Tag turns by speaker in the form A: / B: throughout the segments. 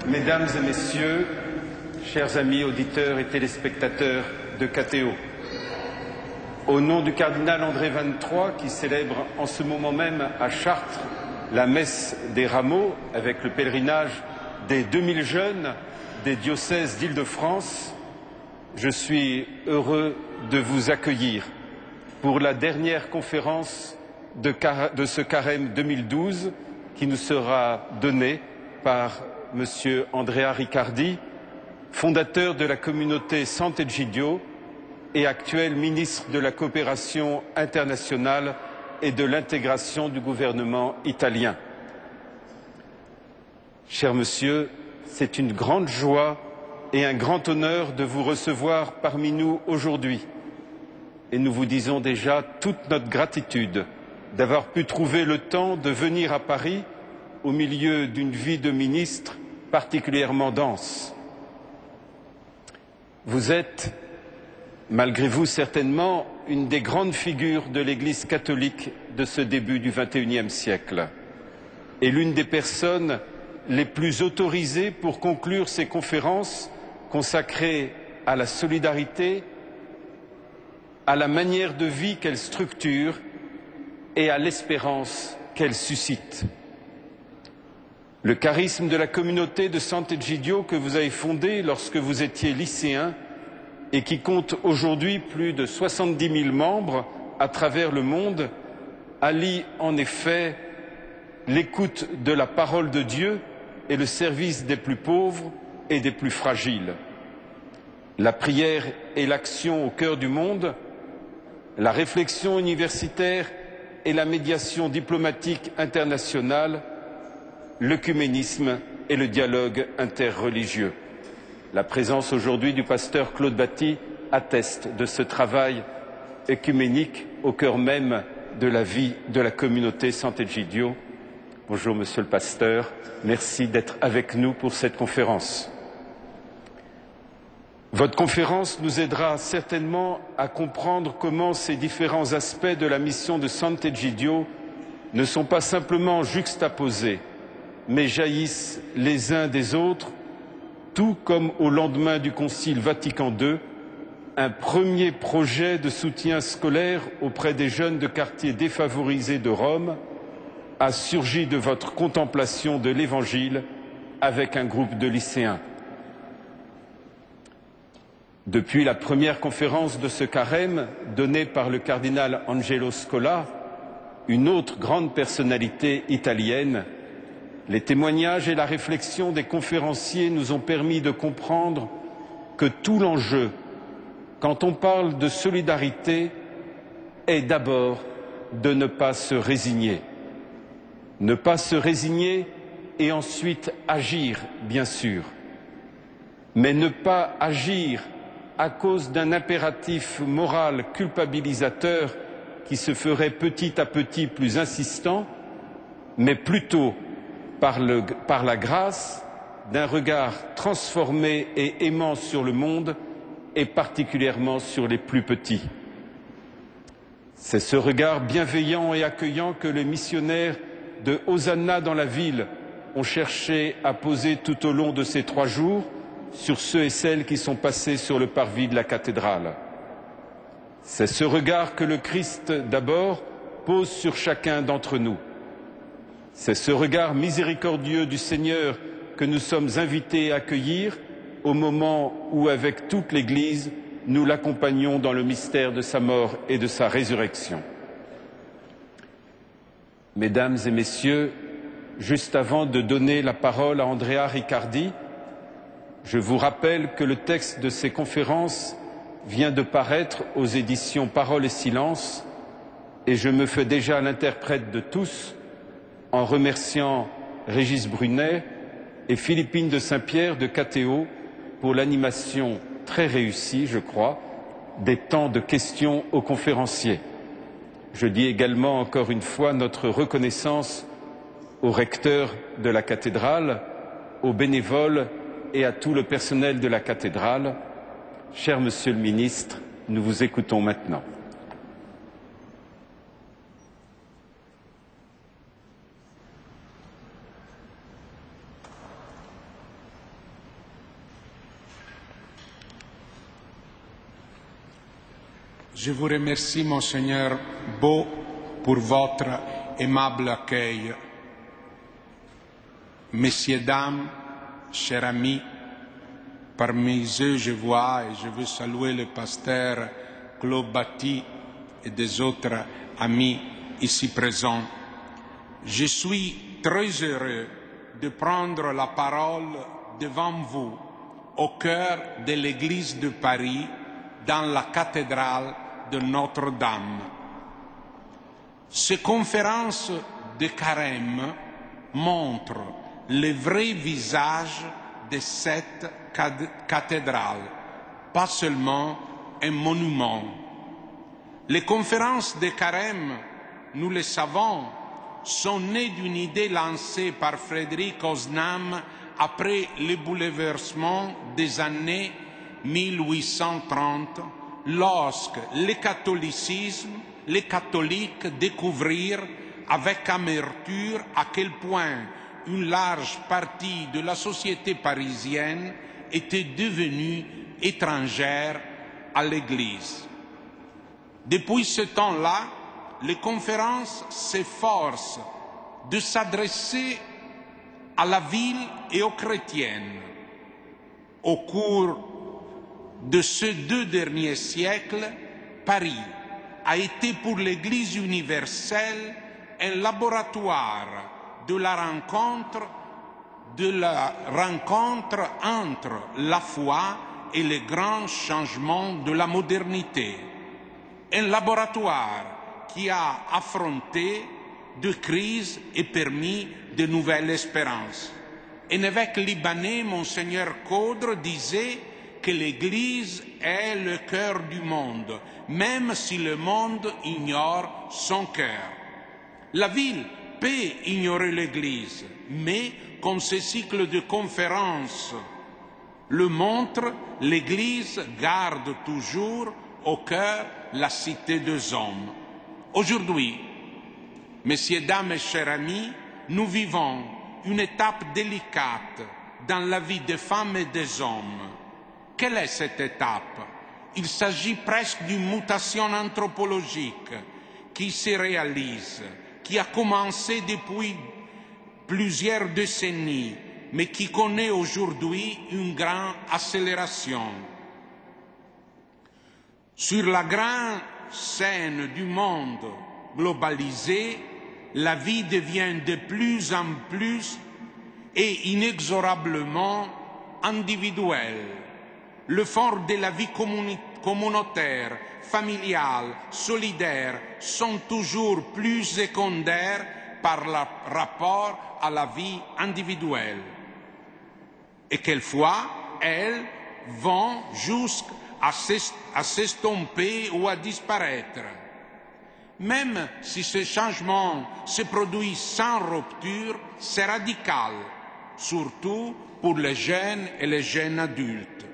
A: Mesdames et Messieurs, chers amis auditeurs et téléspectateurs de KTO, au nom du cardinal André XXIII, qui célèbre en ce moment même à Chartres la messe des rameaux avec le pèlerinage des 2000 jeunes des diocèses d'Île-de-France, je suis heureux de vous accueillir pour la dernière conférence de ce carême 2012 qui nous sera donnée par M. Andrea Riccardi, fondateur de la communauté Sant'Egidio et actuel ministre de la coopération internationale et de l'intégration du gouvernement italien. Cher monsieur, c'est une grande joie et un grand honneur de vous recevoir parmi nous aujourd'hui. Et nous vous disons déjà toute notre gratitude d'avoir pu trouver le temps de venir à Paris au milieu d'une vie de ministre particulièrement dense. Vous êtes, malgré vous certainement, une des grandes figures de l'Église catholique de ce début du XXIe siècle et l'une des personnes les plus autorisées pour conclure ces conférences consacrées à la solidarité, à la manière de vie qu'elle structure et à l'espérance qu'elle suscite. Le charisme de la communauté de Sant'Egidio que vous avez fondée lorsque vous étiez lycéen et qui compte aujourd'hui plus de 70 000 membres à travers le monde, allie en effet l'écoute de la parole de Dieu et le service des plus pauvres et des plus fragiles. La prière et l'action au cœur du monde, la réflexion universitaire et la médiation diplomatique internationale, l'œcuménisme et le dialogue interreligieux. La présence aujourd'hui du pasteur Claude Batty atteste de ce travail œcuménique au cœur même de la vie de la communauté Sant'Egidio. Bonjour Monsieur le pasteur, merci d'être avec nous pour cette conférence. Votre conférence nous aidera certainement à comprendre comment ces différents aspects de la mission de Sant'Egidio ne sont pas simplement juxtaposés, mais jaillissent les uns des autres, tout comme au lendemain du Concile Vatican II, un premier projet de soutien scolaire auprès des jeunes de quartiers défavorisés de Rome a surgi de votre contemplation de l'Évangile avec un groupe de lycéens. Depuis la première conférence de ce carême donnée par le cardinal Angelo Scola, une autre grande personnalité italienne, les témoignages et la réflexion des conférenciers nous ont permis de comprendre que tout l'enjeu, quand on parle de solidarité, est d'abord de ne pas se résigner. Ne pas se résigner et ensuite agir, bien sûr. Mais ne pas agir à cause d'un impératif moral culpabilisateur qui se ferait petit à petit plus insistant, mais plutôt par la grâce d'un regard transformé et aimant sur le monde et particulièrement sur les plus petits. C'est ce regard bienveillant et accueillant que les missionnaires de Hosanna dans la ville ont cherché à poser tout au long de ces 3 jours sur ceux et celles qui sont passés sur le parvis de la cathédrale. C'est ce regard que le Christ d'abord pose sur chacun d'entre nous. C'est ce regard miséricordieux du Seigneur que nous sommes invités à accueillir au moment où, avec toute l'Église, nous l'accompagnons dans le mystère de sa mort et de sa résurrection. Mesdames et Messieurs, juste avant de donner la parole à Andrea Riccardi, je vous rappelle que le texte de ces conférences vient de paraître aux éditions Parole et Silence et je me fais déjà l'interprète de tous en remerciant Régis Brunet et Philippine de Saint-Pierre de KTO pour l'animation très réussie, je crois, des temps de questions aux conférenciers. Je dis également encore une fois notre reconnaissance au recteur de la cathédrale, aux bénévoles et à tout le personnel de la cathédrale. Cher Monsieur le ministre, nous vous écoutons maintenant.
B: Je vous remercie, Monseigneur Beau, pour votre aimable accueil. Messieurs, dames, chers amis, parmi eux, je vois et je veux saluer le pasteur Claude Batti et des autres amis ici présents. Je suis très heureux de prendre la parole devant vous au cœur de l'église de Paris, dans la cathédrale de Notre-Dame. Ces conférences de carême montrent le vrai visage de cette cathédrale, pas seulement un monument. Les conférences de carême, nous le savons, sont nées d'une idée lancée par Frédéric Osnam après le bouleversement des années 1830, lorsque le catholicisme, les catholiques découvrirent avec amertume à quel point une large partie de la société parisienne était devenue étrangère à l'Église. Depuis ce temps-là, les conférences s'efforcent de s'adresser à la ville et aux chrétiennes. Au cours de ces 2 derniers siècles, Paris a été pour l'Église universelle un laboratoire de la rencontre entre la foi et les grands changements de la modernité. Un laboratoire qui a affronté de crises et permis de nouvelles espérances. Un évêque libanais, Monseigneur Caudre, disait que l'Église est le cœur du monde, même si le monde ignore son cœur. La ville peut ignorer l'Église, mais comme ce cycle de conférences le montre, l'Église garde toujours au cœur la cité des hommes. Aujourd'hui, messieurs, dames et chers amis, nous vivons une étape délicate dans la vie des femmes et des hommes. Quelle est cette étape? Il s'agit presque d'une mutation anthropologique qui se réalise, qui a commencé depuis plusieurs décennies, mais qui connaît aujourd'hui une grande accélération. Sur la grande scène du monde globalisé, la vie devient de plus en plus et inexorablement individuelle. Le fort de la vie communautaire, familiale, solidaire sont toujours plus secondaires par rapport à la vie individuelle. Et quelquefois, elles vont jusqu'à s'estomper ou à disparaître. Même si ce changement se produit sans rupture, c'est radical, surtout pour les jeunes et les jeunes adultes.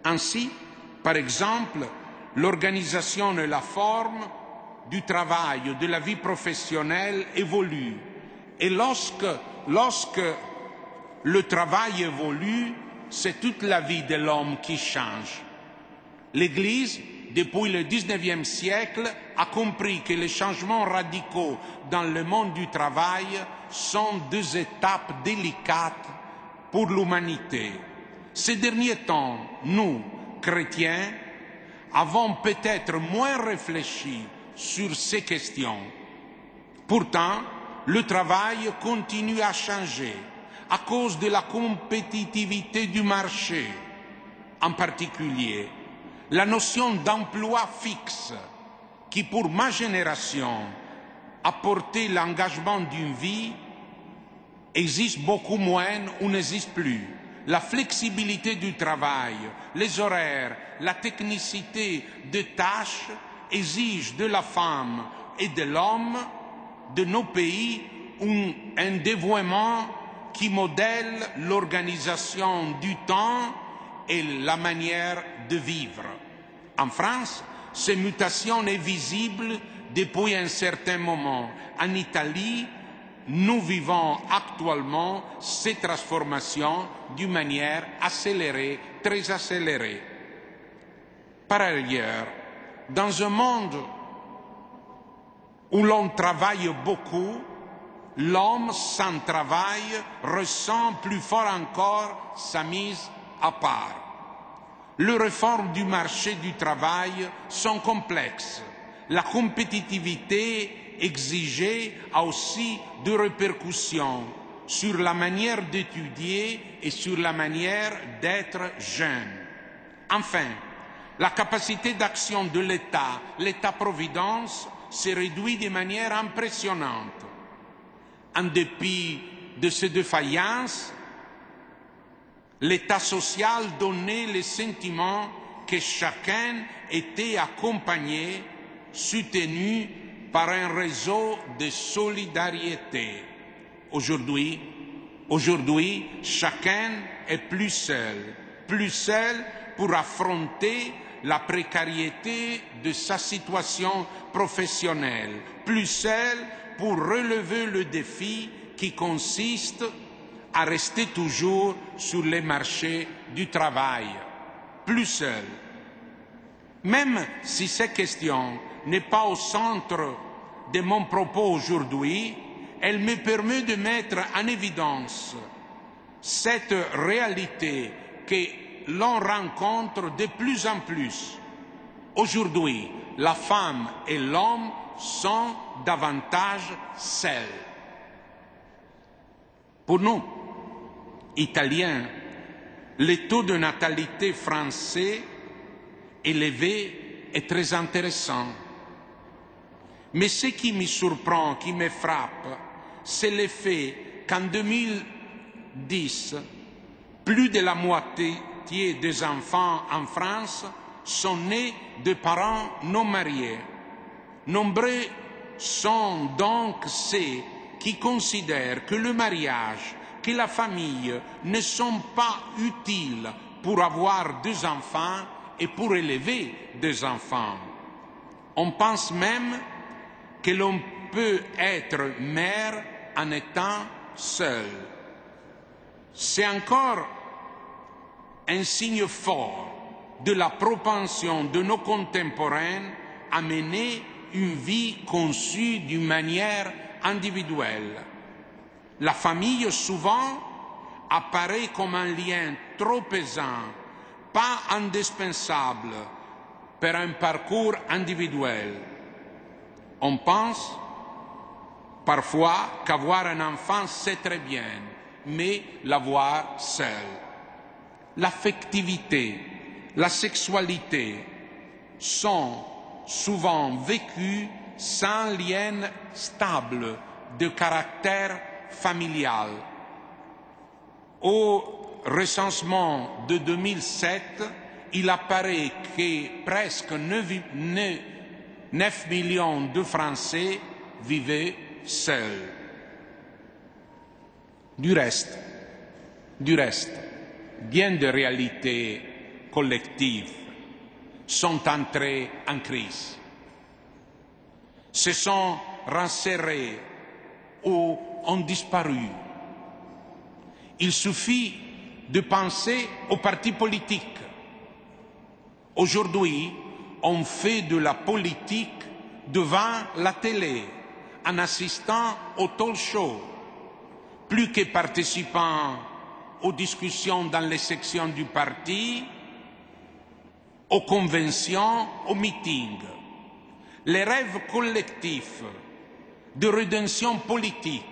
B: Ainsi, par exemple, l'organisation et la forme du travail, de la vie professionnelle évoluent. Et lorsque le travail évolue, c'est toute la vie de l'homme qui change. L'Église, depuis le XIXe siècle, a compris que les changements radicaux dans le monde du travail sont 2 étapes délicates pour l'humanité. Ces derniers temps, nous, chrétiens, avons peut-être moins réfléchi sur ces questions. Pourtant, le travail continue à changer à cause de la compétitivité du marché. En particulier, la notion d'emploi fixe, qui pour ma génération a porté l'engagement d'une vie, existe beaucoup moins ou n'existe plus. La flexibilité du travail, les horaires, la technicité des tâches exigent de la femme et de l'homme de nos pays un dévouement qui modèle l'organisation du temps et la manière de vivre. En France, ces mutations sont visibles depuis un certain moment. En Italie, nous vivons actuellement ces transformations d'une manière accélérée, très accélérée. Par ailleurs, dans un monde où l'on travaille beaucoup, l'homme sans travail ressent plus fort encore sa mise à part. Les réformes du marché du travail sont complexes. La compétitivité exigée a aussi des répercussions sur la manière d'étudier et sur la manière d'être jeune. Enfin, la capacité d'action de l'État, l'État-providence, se réduit de manière impressionnante. En dépit de ces défaillances, l'État social donnait le sentiment que chacun était accompagné, soutenu par un réseau de solidarité. Aujourd'hui, chacun est plus seul pour affronter la précarité de sa situation professionnelle, plus seul pour relever le défi qui consiste à rester toujours sur les marchés du travail, plus seul. Même si cette question n'est pas au centre de mon propos aujourd'hui, elle me permet de mettre en évidence cette réalité que l'on rencontre de plus en plus. Aujourd'hui, la femme et l'homme sont davantage seuls. Pour nous, Italiens, le taux de natalité français élevé est très intéressant. Mais ce qui me surprend, qui me frappe, c'est le fait qu'en 2010, plus de la moitié des enfants en France sont nés de parents non mariés. Nombreux sont donc ceux qui considèrent que le mariage, que la famille ne sont pas utiles pour avoir des enfants et pour élever des enfants. On pense même que l'on peut être mère en étant seul. C'est encore un signe fort de la propension de nos contemporains à mener une vie conçue d'une manière individuelle. La famille souvent apparaît comme un lien trop pesant, pas indispensable pour un parcours individuel. On pense parfois qu'avoir un enfant c'est très bien, mais l'avoir seul. L'affectivité, la sexualité sont souvent vécues sans lien stable de caractère familial. Au recensement de 2007, il apparaît que presque 9 millions de Français vivaient seuls. Du reste, bien des réalités collectives sont entrées en crise, se sont resserrées ou ont disparu. Il suffit de penser aux partis politiques. Aujourd'hui, on fait de la politique devant la télé, en assistant au talk show, plus que participant aux discussions dans les sections du parti, aux conventions, aux meetings. Les rêves collectifs de rédemption politique,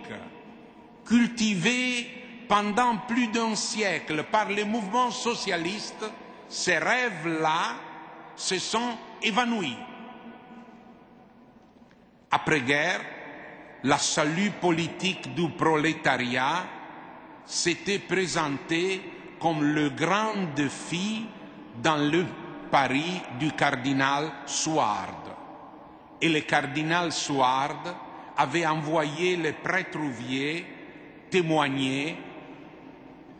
B: cultivés pendant plus d'un siècle par les mouvements socialistes, ces rêves-là se sont évanouis. Après-guerre, la salut politique du prolétariat s'était présenté comme le grand défi dans le Paris du cardinal Suard. Et le cardinal Suard avait envoyé les prêtres-ouviers témoigner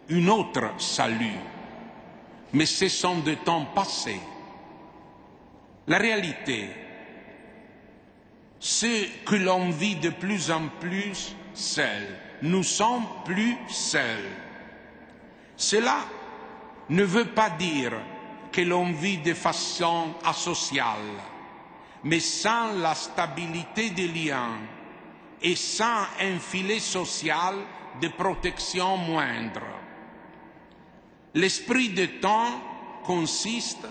B: un autre salut. Mais ce sont des temps passés. La réalité, c'est que l'on vit de plus en plus seul. Nous sommes plus seuls. Cela ne veut pas dire que l'on vit de façon asociale. mais sans la stabilité des liens et sans un filet social de protection moindre. L'esprit de temps consiste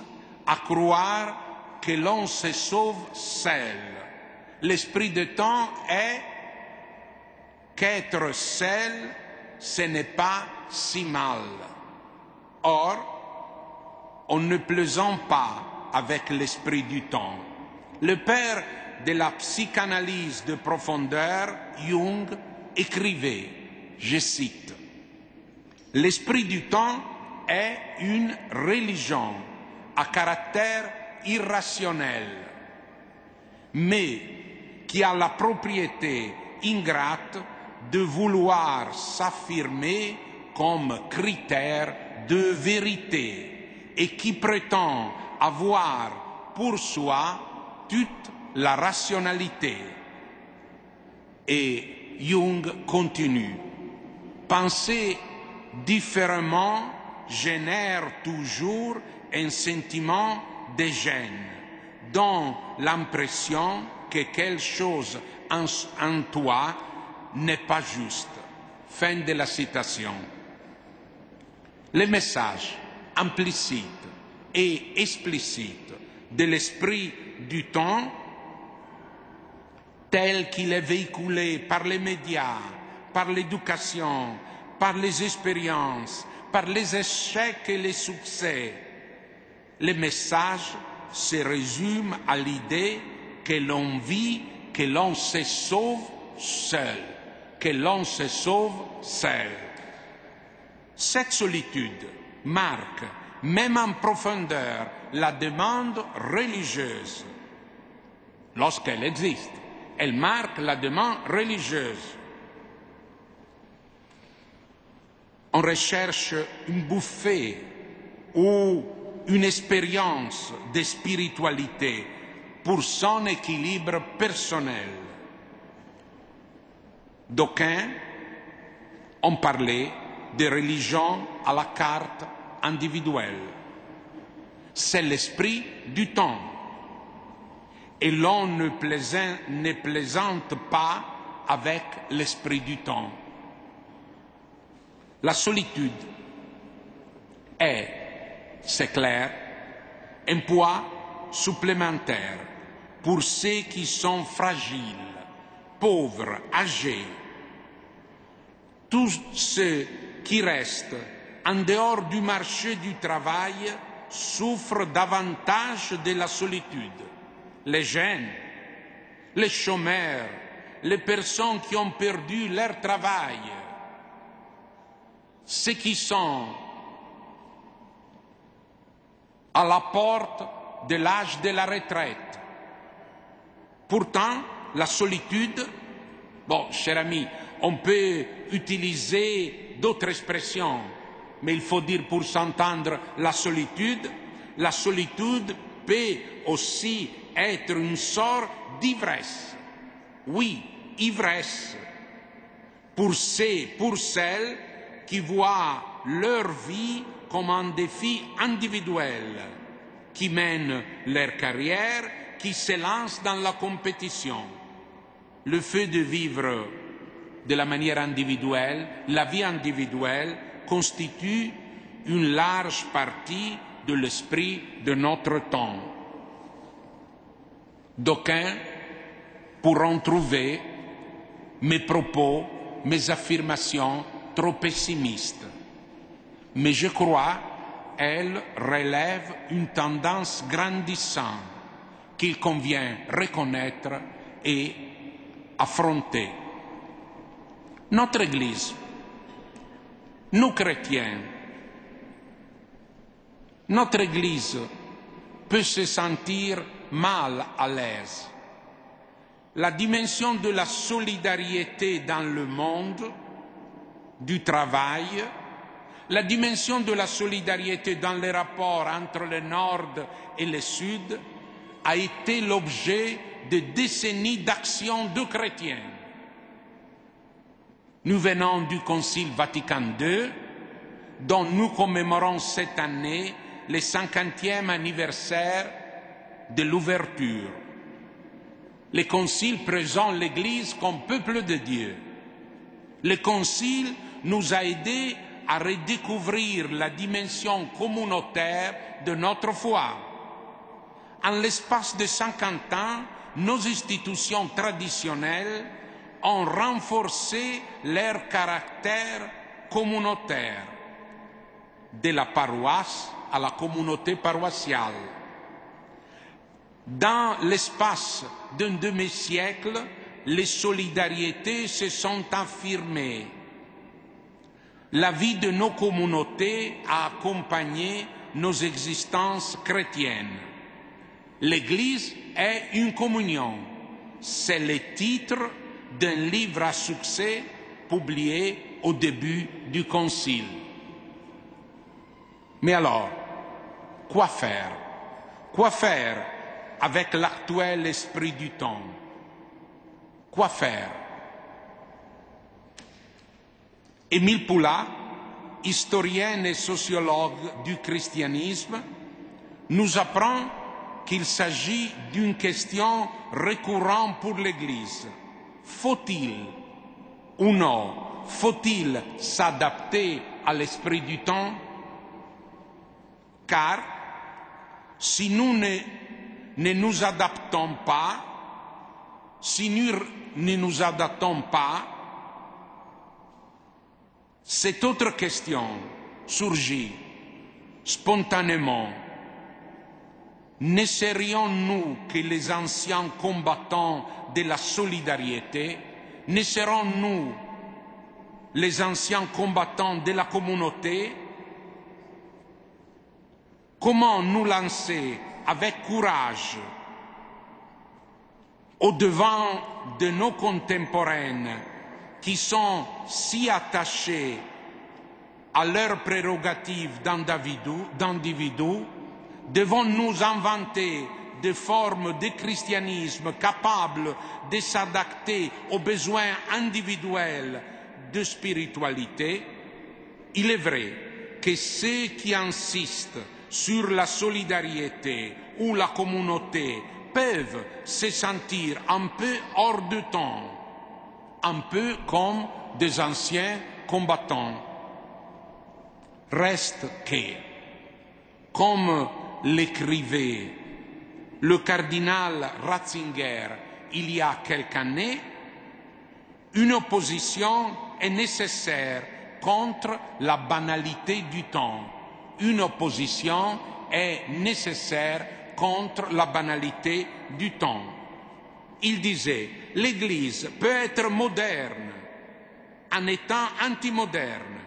B: à croire que l'on se sauve seul. L'esprit de temps est qu'être seul, ce n'est pas si mal. Or, on ne plaisante pas avec l'esprit du temps. Le père de la psychanalyse de profondeur, Jung, écrivait, je cite, « L'esprit du temps est une religion à caractère irrationnel, mais qui a la propriété ingrate de vouloir s'affirmer comme critère de vérité et qui prétend avoir pour soi toute la rationalité. » Et Jung continue. Penser différemment génère toujours un sentiment de gêne, dont l'impression que quelque chose en toi n'est pas juste. Fin de la citation. Le message implicite et explicite de l'esprit du temps, tel qu'il est véhiculé par les médias, par l'éducation, par les expériences, par les échecs et les succès, le message se résume à l'idée que l'on vit, que l'on se sauve seul, que l'on se sauve seul. Cette solitude marque, même en profondeur, la demande religieuse. Lorsqu'elle existe, elle marque la demande religieuse. On recherche une bouffée ou une expérience de spiritualité pour son équilibre personnel. D'aucuns ont parlé de religion à la carte individuelle. C'est l'esprit du temps. Et l'on ne plaisante pas avec l'esprit du temps. La solitude est, c'est clair, un poids supplémentaire pour ceux qui sont fragiles, pauvres, âgés. Tous ceux qui restent en dehors du marché du travail souffrent davantage de la solitude. Les jeunes, les chômeurs, les personnes qui ont perdu leur travail, ceux qui sont à la porte de l'âge de la retraite. Pourtant, la solitude, bon, cher ami, on peut utiliser d'autres expressions, mais il faut dire pour s'entendre la solitude peut aussi être une sorte d'ivresse. Oui, ivresse. Pour celles qui voient leur vie comme un défi individuel, qui mènent leur carrière, qui se lancent dans la compétition. Le fait de vivre de la manière individuelle, la vie individuelle, constitue une large partie de l'esprit de notre temps. D'aucuns pourront trouver mes propos, mes affirmations trop pessimistes, mais je crois qu'elles relèvent une tendance grandissante qu'il convient reconnaître et affronter. Notre Église, nous chrétiens, notre Église peut se sentir mal à l'aise. La dimension de la solidarité dans le monde du travail, la dimension de la solidarité dans les rapports entre le Nord et le Sud a été l'objet de décennies d'actions de chrétiens. Nous venons du Concile Vatican II, dont nous commémorons cette année le 50e anniversaire de l'ouverture. Le Concile présente l'Église comme peuple de Dieu. Le Concile nous a aidés à redécouvrir la dimension communautaire de notre foi. En l'espace de 50 ans, nos institutions traditionnelles ont renforcé leur caractère communautaire, de la paroisse à la communauté paroissiale. Dans l'espace d'un demi-siècle, les solidarités se sont affirmées. La vie de nos communautés a accompagné nos existences chrétiennes. L'Église est une communion. C'est le titre d'un livre à succès publié au début du Concile. Mais alors, quoi faire? Quoi faire avec l'actuel esprit du temps? Quoi faire? Émile Poulain, historien et sociologue du christianisme, nous apprend qu'il s'agit d'une question récurrente pour l'Église. Faut-il ou non, faut-il s'adapter à l'esprit du temps? Car si nous ne nous adaptons pas, si nous ne nous adaptons pas, cette autre question surgit spontanément. Ne serions-nous que les anciens combattants de la solidarité? Ne serons-nous les anciens combattants de la communauté? Comment nous lancer avec courage au-devant de nos contemporains qui sont si attachés à leurs prérogatives d'individus? Devons-nous inventer des formes de christianisme capables de s'adapter aux besoins individuels de spiritualité? Il est vrai que ceux qui insistent sur la solidarité ou la communauté peuvent se sentir un peu hors de temps, un peu comme des anciens combattants. Reste que, comme l'écrivait le cardinal Ratzinger il y a quelques années, une opposition est nécessaire contre la banalité du temps. Une opposition est nécessaire contre la banalité du temps. Il disait, l'Église peut être moderne en étant antimoderne,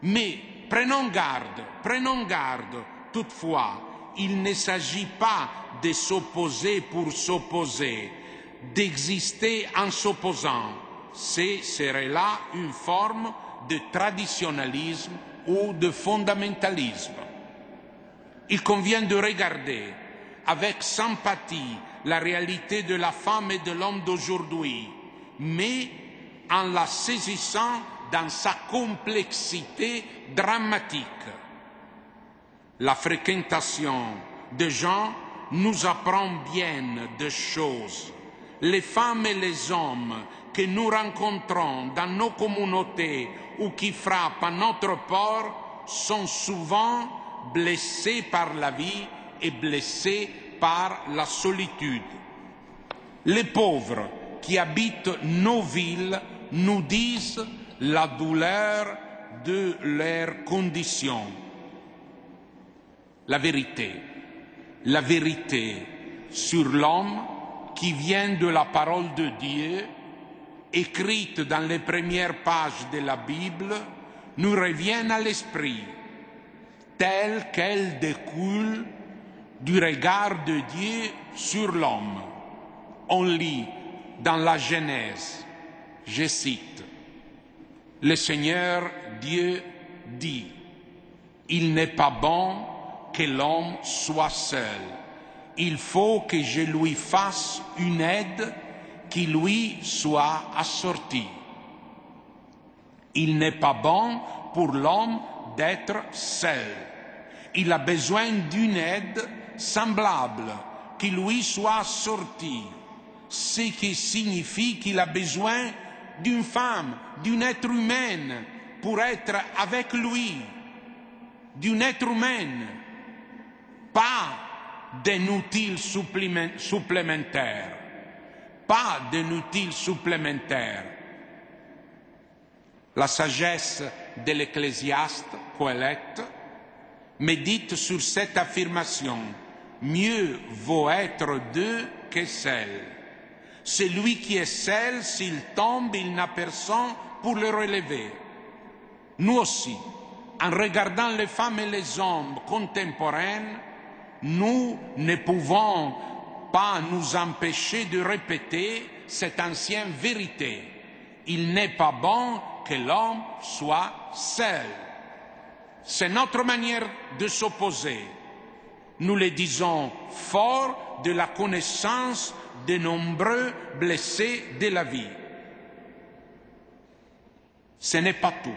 B: mais prenons garde, toutefois, il ne s'agit pas de s'opposer pour s'opposer, d'exister en s'opposant. Ce serait là une forme de traditionnalisme ou de fondamentalisme. Il convient de regarder avec sympathie la réalité de la femme et de l'homme d'aujourd'hui, mais en la saisissant dans sa complexité dramatique. La fréquentation de gens nous apprend bien des choses. Les femmes et les hommes que nous rencontrons dans nos communautés ou qui frappent à notre port sont souvent blessés par la vie et blessés par la solitude. Les pauvres qui habitent nos villes nous disent la douleur de leurs conditions. La vérité sur l'homme qui vient de la parole de Dieu, écrite dans les premières pages de la Bible, nous revient à l'esprit, telle qu'elle découle du regard de Dieu sur l'homme. On lit dans la Genèse, je cite, « Le Seigneur Dieu dit, il n'est pas bon que l'homme soit seul. Il faut que je lui fasse une aide qui lui soit assortie. Il n'est pas bon pour l'homme d'être seul. Il a besoin d'une aide semblable qui lui soit assortie. ce qui signifie qu'il a besoin d'une femme, d'un être humain pour être avec lui, d'un être humain, pas d'un outil supplémentaire, pas d'un outil supplémentaire. La sagesse de l'Ecclésiaste, Coëlette, médite sur cette affirmation. Mieux vaut être deux que seul. Celui qui est seul, s'il tombe, il n'a personne pour le relever. Nous aussi, en regardant les femmes et les hommes contemporains, nous ne pouvons pas nous empêcher de répéter cette ancienne vérité. Il n'est pas bon que l'homme soit seul. C'est notre manière de s'opposer. Nous le disons fort de la connaissance de nombreux blessés de la vie. Ce n'est pas tout.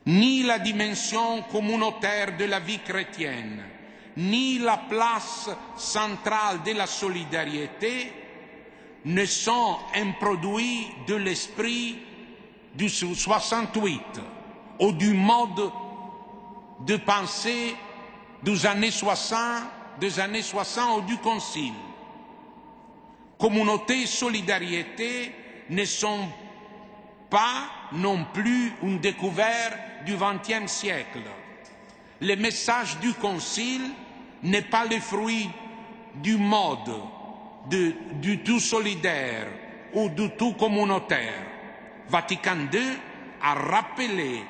B: Ni la dimension communautaire de la vie chrétienne, ni la place centrale de la solidarité ne sont un produit de l'esprit du 68 ou du mode de pensée des années 60 ou du Concile. Communauté et solidarité ne sont pas non plus une découverte du XXe siècle. Le message du Concile n'est pas le fruit du mode du tout solidaire ou du tout communautaire. Vatican II a rappelé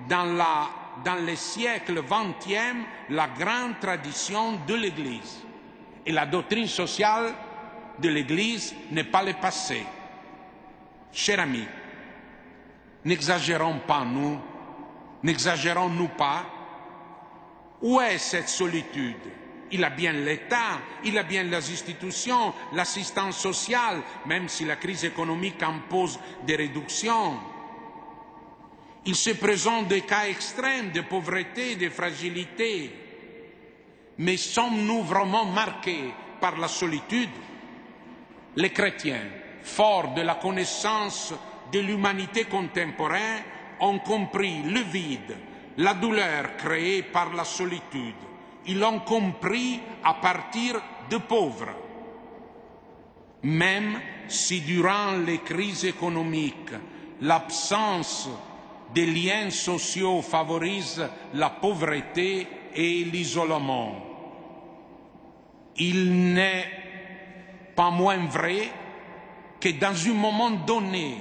B: dans le siècle XXe la grande tradition de l'Église. Et la doctrine sociale de l'Église n'est pas le passé. Chers amis, n'exagérons pas nous, n'exagérons-nous pas. Où est cette solitude? Il a bien l'État, il a bien les institutions, l'assistance sociale, même si la crise économique impose des réductions. Il se présente des cas extrêmes de pauvreté, de fragilité. Mais sommes-nous vraiment marqués par la solitude? Les chrétiens, forts de la connaissance de l'humanité contemporaine, ont compris le vide, la douleur créée par la solitude. Ils l'ont compris à partir de pauvres. Même si durant les crises économiques, l'absence des liens sociaux favorise la pauvreté et l'isolement, il n'est pas moins vrai que dans un moment donné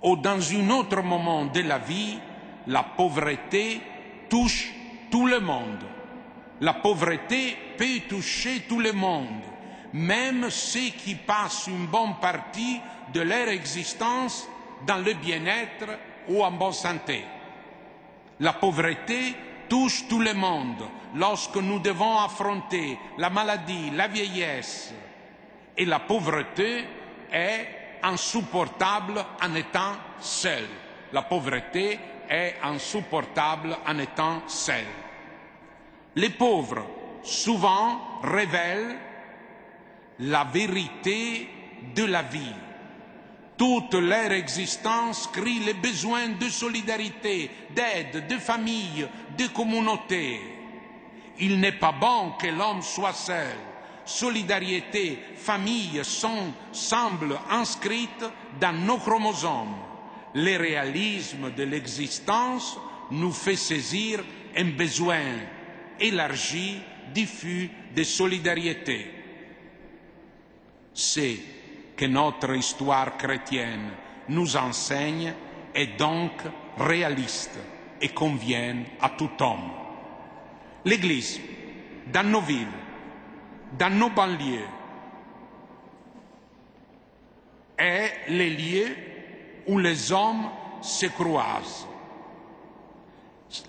B: ou dans un autre moment de la vie, la pauvreté touche tout le monde. La pauvreté peut toucher tout le monde, même ceux qui passent une bonne partie de leur existence dans le bien-être ou en bonne santé. La pauvreté touche tout le monde lorsque nous devons affronter la maladie, la vieillesse. Et la pauvreté est insupportable en étant seule. La pauvreté est insupportable en étant seule. Les pauvres, souvent, révèlent la vérité de la vie. Toute leur existence crie les besoins de solidarité, d'aide, de famille, de communauté. Il n'est pas bon que l'homme soit seul. Solidarité, famille semblent inscrites dans nos chromosomes. Le réalisme de l'existence nous fait saisir un besoin élargi, diffus de solidarité. C'est que notre histoire chrétienne nous enseigne est donc réaliste et convient à tout homme. L'Église, dans nos villes, dans nos banlieues, est le lieu où les hommes se croisent.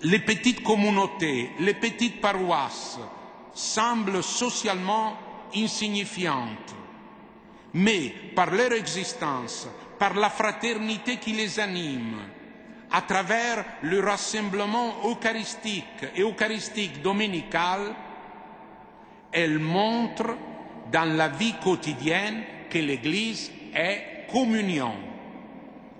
B: Les petites communautés, les petites paroisses semblent socialement insignifiantes, mais par leur existence, par la fraternité qui les anime, à travers le rassemblement eucharistique et eucharistique dominical, elles montrent dans la vie quotidienne que l'Église est communion.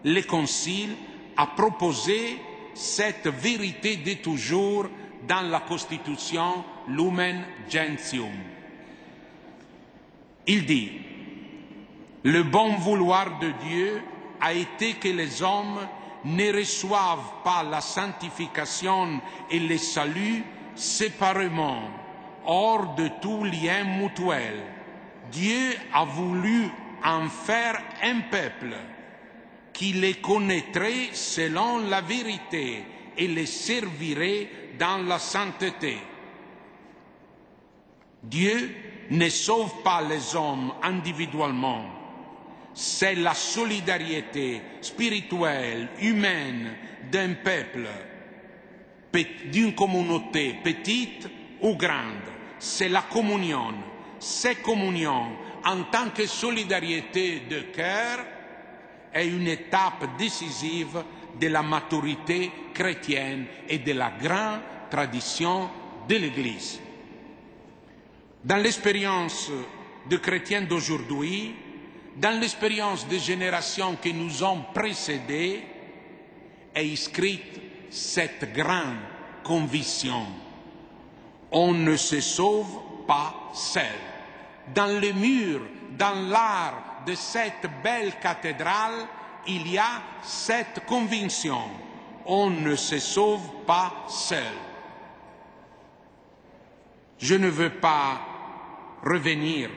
B: Le Concile a proposé cette vérité de toujours dans la Constitution Lumen Gentium. Il dit: le bon vouloir de Dieu a été que les hommes ne reçoivent pas la sanctification et le salut séparément, hors de tout lien mutuel. Dieu a voulu en faire un peuple qui les connaîtrait selon la vérité et les servirait dans la sainteté. Dieu ne sauve pas les hommes individuellement. C'est la solidarité spirituelle, humaine d'un peuple, d'une communauté petite ou grande. C'est la communion. Cette communion, en tant que solidarité de cœur, est une étape décisive de la maturité chrétienne et de la grande tradition de l'Église. Dans l'expérience des chrétiens d'aujourd'hui, dans l'expérience des générations qui nous ont précédés, est inscrite cette grande conviction. On ne se sauve pas seul. Dans les murs, dans l'art de cette belle cathédrale, il y a cette conviction. On ne se sauve pas seul. Je ne veux pas revenir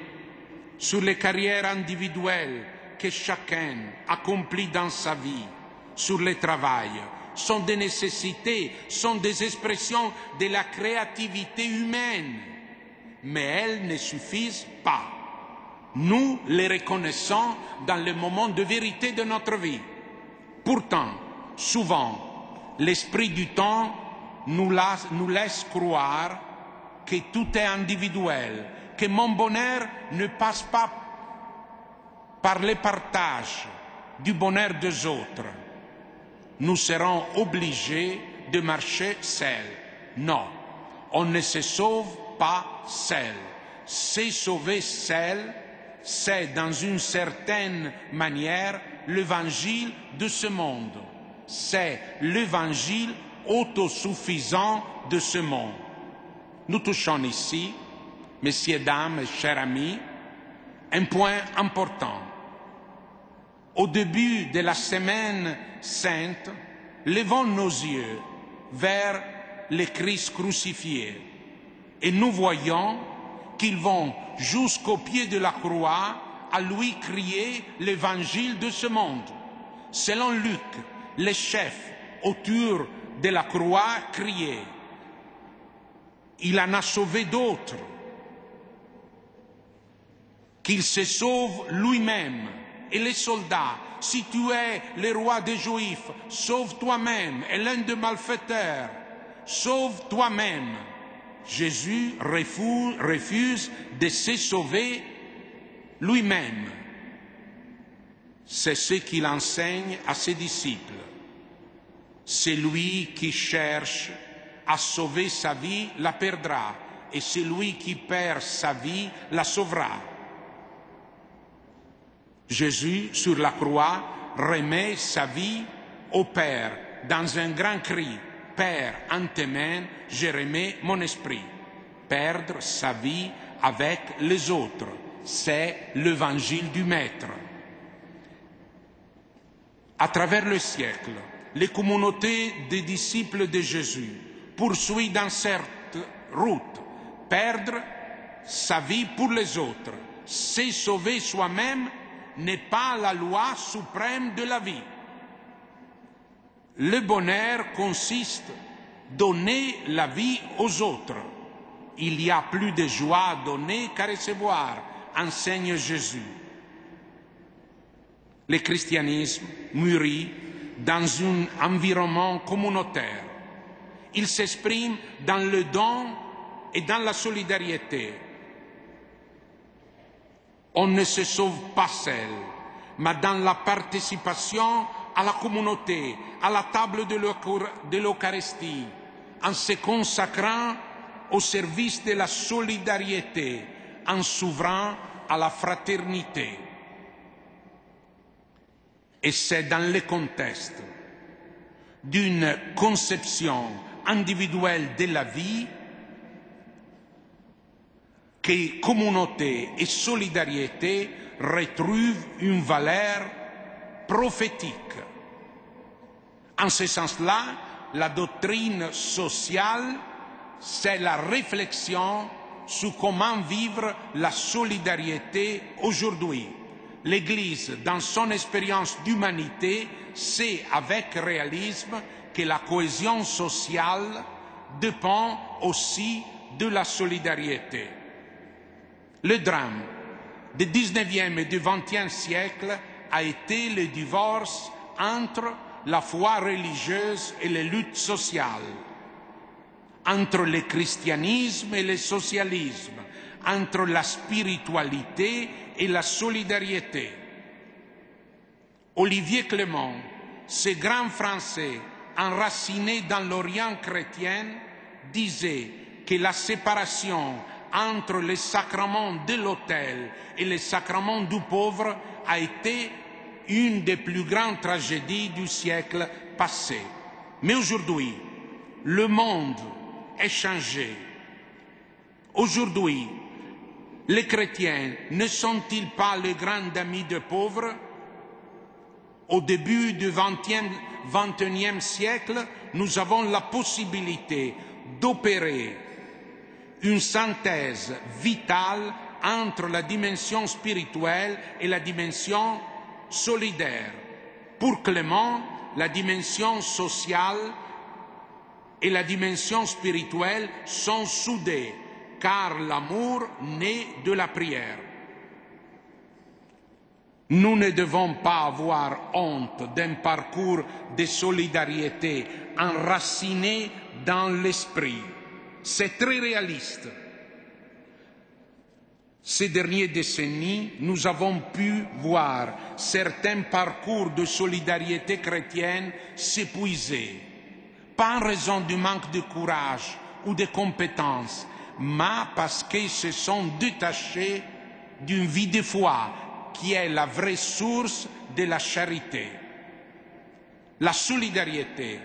B: sur les carrières individuelles que chacun accomplit dans sa vie, sur le travail, sont des nécessités, sont des expressions de la créativité humaine, mais elles ne suffisent pas. Nous les reconnaissons dans les moments de vérité de notre vie. Pourtant, souvent, l'esprit du temps nous laisse croire que tout est individuel, que mon bonheur ne passe pas par le partage du bonheur des autres. Nous serons obligés de marcher seuls. Non, on ne se sauve pas seul. Se sauver seul, c'est dans une certaine manière l'évangile de ce monde. C'est l'évangile autosuffisant de ce monde. Nous touchons ici, messieurs, dames, chers amis, un point important. Au début de la semaine sainte, levons nos yeux vers le Christ crucifié et nous voyons qu'ils vont jusqu'au pied de la croix à lui crier l'évangile de ce monde. Selon Luc, les chefs autour de la croix criaient. Il en a sauvé d'autres. Qu'il se sauve lui-même. Et les soldats, si tu es le roi des Juifs, sauve toi-même. Et l'un des malfaiteurs, sauve toi-même. Jésus refuse de se sauver lui-même. C'est ce qu'il enseigne à ses disciples. Celui qui cherche à sauver sa vie la perdra, et celui qui perd sa vie la sauvera. Jésus, sur la croix, remet sa vie au Père dans un grand cri. Père, en tes mains, je remets mon esprit. Perdre sa vie avec les autres, c'est l'évangile du Maître. À travers le siècle, les communautés des disciples de Jésus poursuivent dans cette route. Perdre sa vie pour les autres, se sauver soi-même n'est pas la loi suprême de la vie. Le bonheur consiste à donner la vie aux autres. Il y a plus de joie à donner qu'à recevoir, enseigne Jésus. Le christianisme mûrit dans un environnement communautaire. Il s'exprime dans le don et dans la solidarité. On ne se sauve pas seul, mais dans la participation à la communauté, à la table de l'Eucharistie, en se consacrant au service de la solidarité, un souverain à la fraternité. Et c'est dans le contexte d'une conception individuelle de la vie que communauté et solidarité retrouvent une valeur prophétique. En ce sens-là, la doctrine sociale, c'est la réflexion sur comment vivre la solidarité aujourd'hui. L'Église, dans son expérience d'humanité, sait avec réalisme que la cohésion sociale dépend aussi de la solidarité. Le drame du XIXe et du XXe siècle a été le divorce entre la foi religieuse et les luttes sociales, entre le christianisme et le socialisme, entre la spiritualité et la solidarité. Olivier Clément, ce grand Français enraciné dans l'Orient chrétien, disait que la séparation entre les sacrements de l'autel et les sacrements du pauvre a été une des plus grandes tragédies du siècle passé. Mais aujourd'hui, le monde est changé. Aujourd'hui, les chrétiens ne sont-ils pas les grands amis des pauvres? Au début du XXIe siècle, nous avons la possibilité d'opérer une synthèse vitale entre la dimension spirituelle et la dimension solidaire. Pour Clément, la dimension sociale et la dimension spirituelle sont soudées, car l'amour naît de la prière. Nous ne devons pas avoir honte d'un parcours de solidarité enraciné dans l'esprit. C'est très réaliste. Ces dernières décennies, nous avons pu voir certains parcours de solidarité chrétienne s'épuiser, pas en raison du manque de courage ou de compétences, mais parce qu'ils se sont détachés d'une vie de foi qui est la vraie source de la charité. La solidarité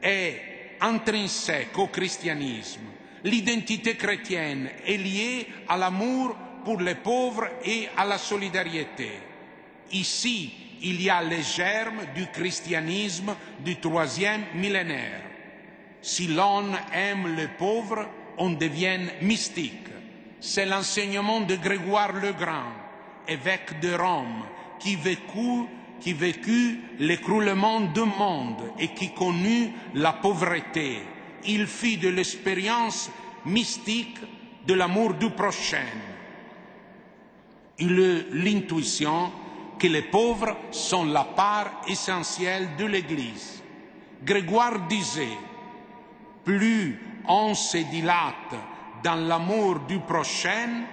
B: est intrinsèque au christianisme. L'identité chrétienne est liée à l'amour pour les pauvres et à la solidarité. Ici, il y a les germes du christianisme du troisième millénaire. Si l'on aime les pauvres, on devient mystique. C'est l'enseignement de Grégoire le Grand, évêque de Rome, qui vécut l'écroulement du monde et qui connut la pauvreté. Il fit de l'expérience mystique de l'amour du prochain. Il eut l'intuition que les pauvres sont la part essentielle de l'Église. Grégoire disait, plus on se dilate dans l'amour du prochain,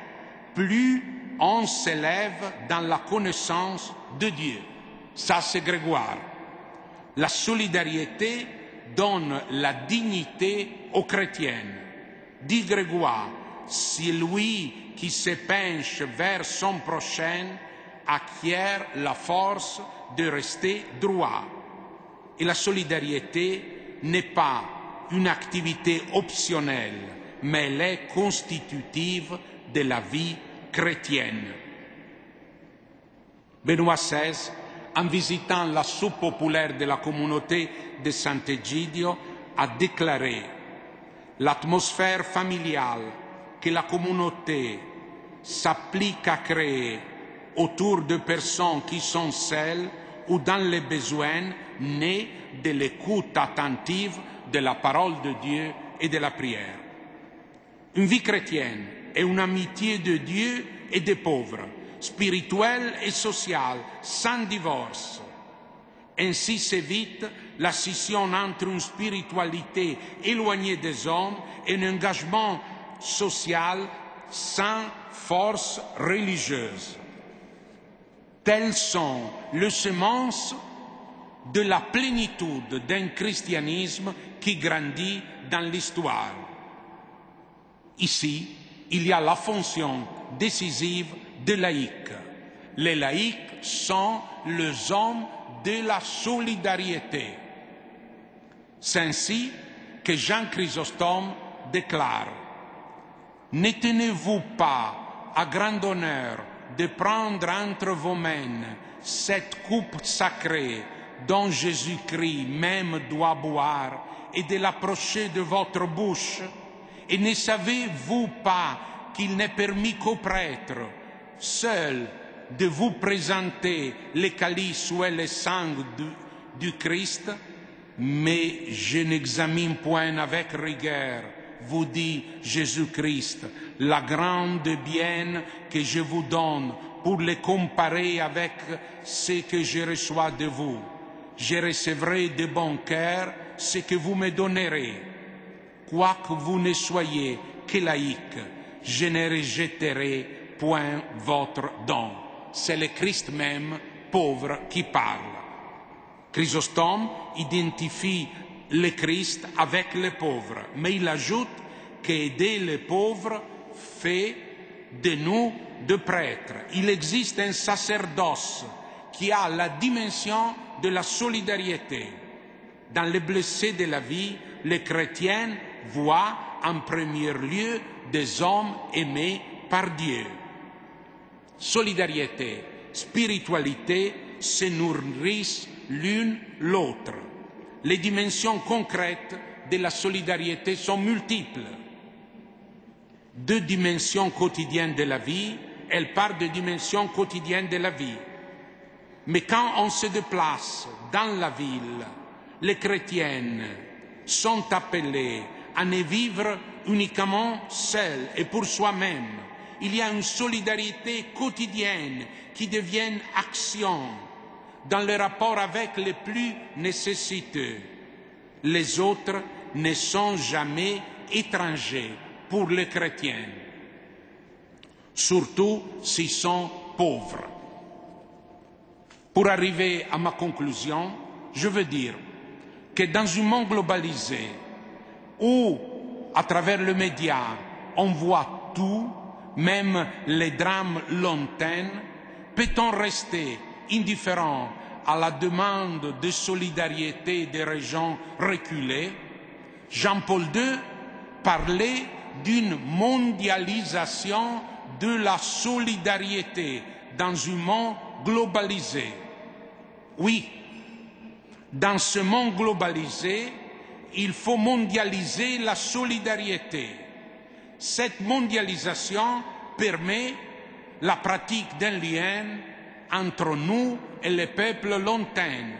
B: plus on s'élève dans la connaissance de Dieu. Ça, c'est Grégoire. La solidarité donne la dignité aux chrétiens. Dit Grégoire, celui qui se penche vers son prochain acquiert la force de rester droit. Et la solidarité n'est pas une activité optionnelle, mais elle est constitutive de la vie chrétienne. Benoît XVI, en visitant la soupe populaire de la communauté de Sant'Egidio, a déclaré « L'atmosphère familiale que la communauté s'applique à créer autour de personnes qui sont seules ou dans les besoins naît de l'écoute attentive de la parole de Dieu et de la prière. Une vie chrétienne est une amitié de Dieu et des pauvres, spirituelle et sociale, sans divorce. Ainsi s'évite la scission entre une spiritualité éloignée des hommes et un engagement social sans force religieuse. Telles sont les semences de la plénitude d'un christianisme qui grandit dans l'histoire. Ici, il y a la fonction décisive des laïcs. Les laïcs sont les hommes de la solidarité. C'est ainsi que Jean Chrysostome déclare: ne tenez-vous pas à grand honneur de prendre entre vos mains cette coupe sacrée dont Jésus-Christ même doit boire et de l'approcher de votre bouche? Et ne savez-vous pas qu'il n'est permis qu'aux prêtres seuls de vous présenter le calice où est le sang du Christ? Mais je n'examine point avec rigueur, vous dit Jésus-Christ, la grande bien que je vous donne pour les comparer avec ce que je reçois de vous. Je recevrai de bon cœur ce que vous me donnerez. Quoique vous ne soyez que laïcs, je ne rejetterai point votre don. C'est le Christ même, pauvre, qui parle. Chrysostome identifie le Christ avec les pauvres, mais il ajoute qu'aider les pauvres fait de nous des prêtres. Il existe un sacerdoce qui a la dimension de la solidarité. Dans les blessés de la vie, les chrétiens voient en premier lieu des hommes aimés par Dieu. Solidarité, spiritualité se nourrissent l'une l'autre. Les dimensions concrètes de la solidarité sont multiples. Deux dimensions quotidiennes de la vie, elles parlent de dimensions quotidiennes de la vie. Mais quand on se déplace dans la ville, les chrétiennes sont appelés à ne vivre uniquement seuls et pour soi-même. Il y a une solidarité quotidienne qui devient action dans le rapport avec les plus nécessiteux. Les autres ne sont jamais étrangers pour les chrétiens, surtout s'ils sont pauvres. Pour arriver à ma conclusion, je veux dire que dans un monde globalisé, où, à travers les médias, on voit tout, même les drames lointains, peut-on rester indifférent à la demande de solidarité des régions reculées? Jean-Paul II parlait d'une mondialisation de la solidarité dans un monde globalisé. Oui, dans ce monde globalisé, il faut mondialiser la solidarité. Cette mondialisation permet la pratique d'un lien entre nous et les peuples lointains,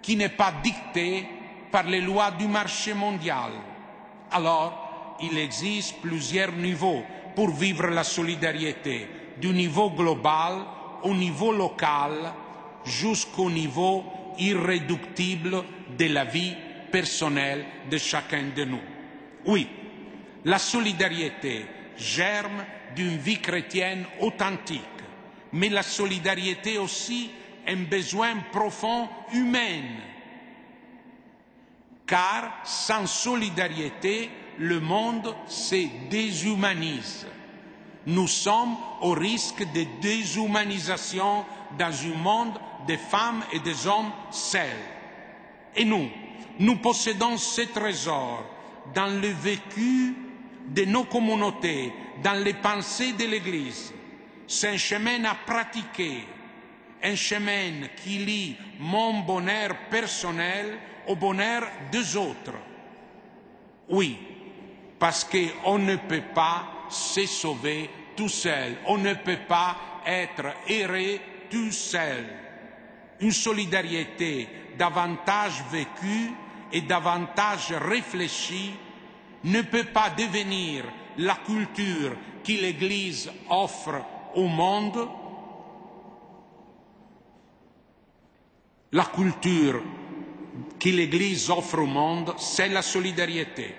B: qui n'est pas dicté par les lois du marché mondial. Alors, il existe plusieurs niveaux pour vivre la solidarité, du niveau global au niveau local, jusqu'au niveau irréductible de la vie personnelle de chacun de nous. Oui, la solidarité germe d'une vie chrétienne authentique, mais la solidarité aussi est un besoin profond humain, car sans solidarité, le monde se déshumanise. Nous sommes au risque de déshumanisation dans un monde de femmes et des hommes seuls. Et nous possédons ce trésor dans le vécu de nos communautés, dans les pensées de l'Église. C'est un chemin à pratiquer, un chemin qui lie mon bonheur personnel au bonheur des autres. Oui, parce qu'on ne peut pas se sauver tout seul, on ne peut pas être heureux tout seul. Une solidarité davantage vécue et davantage réfléchie ne peut pas devenir la culture que l'Église offre au monde. La culture que l'Église offre au monde, c'est la solidarité.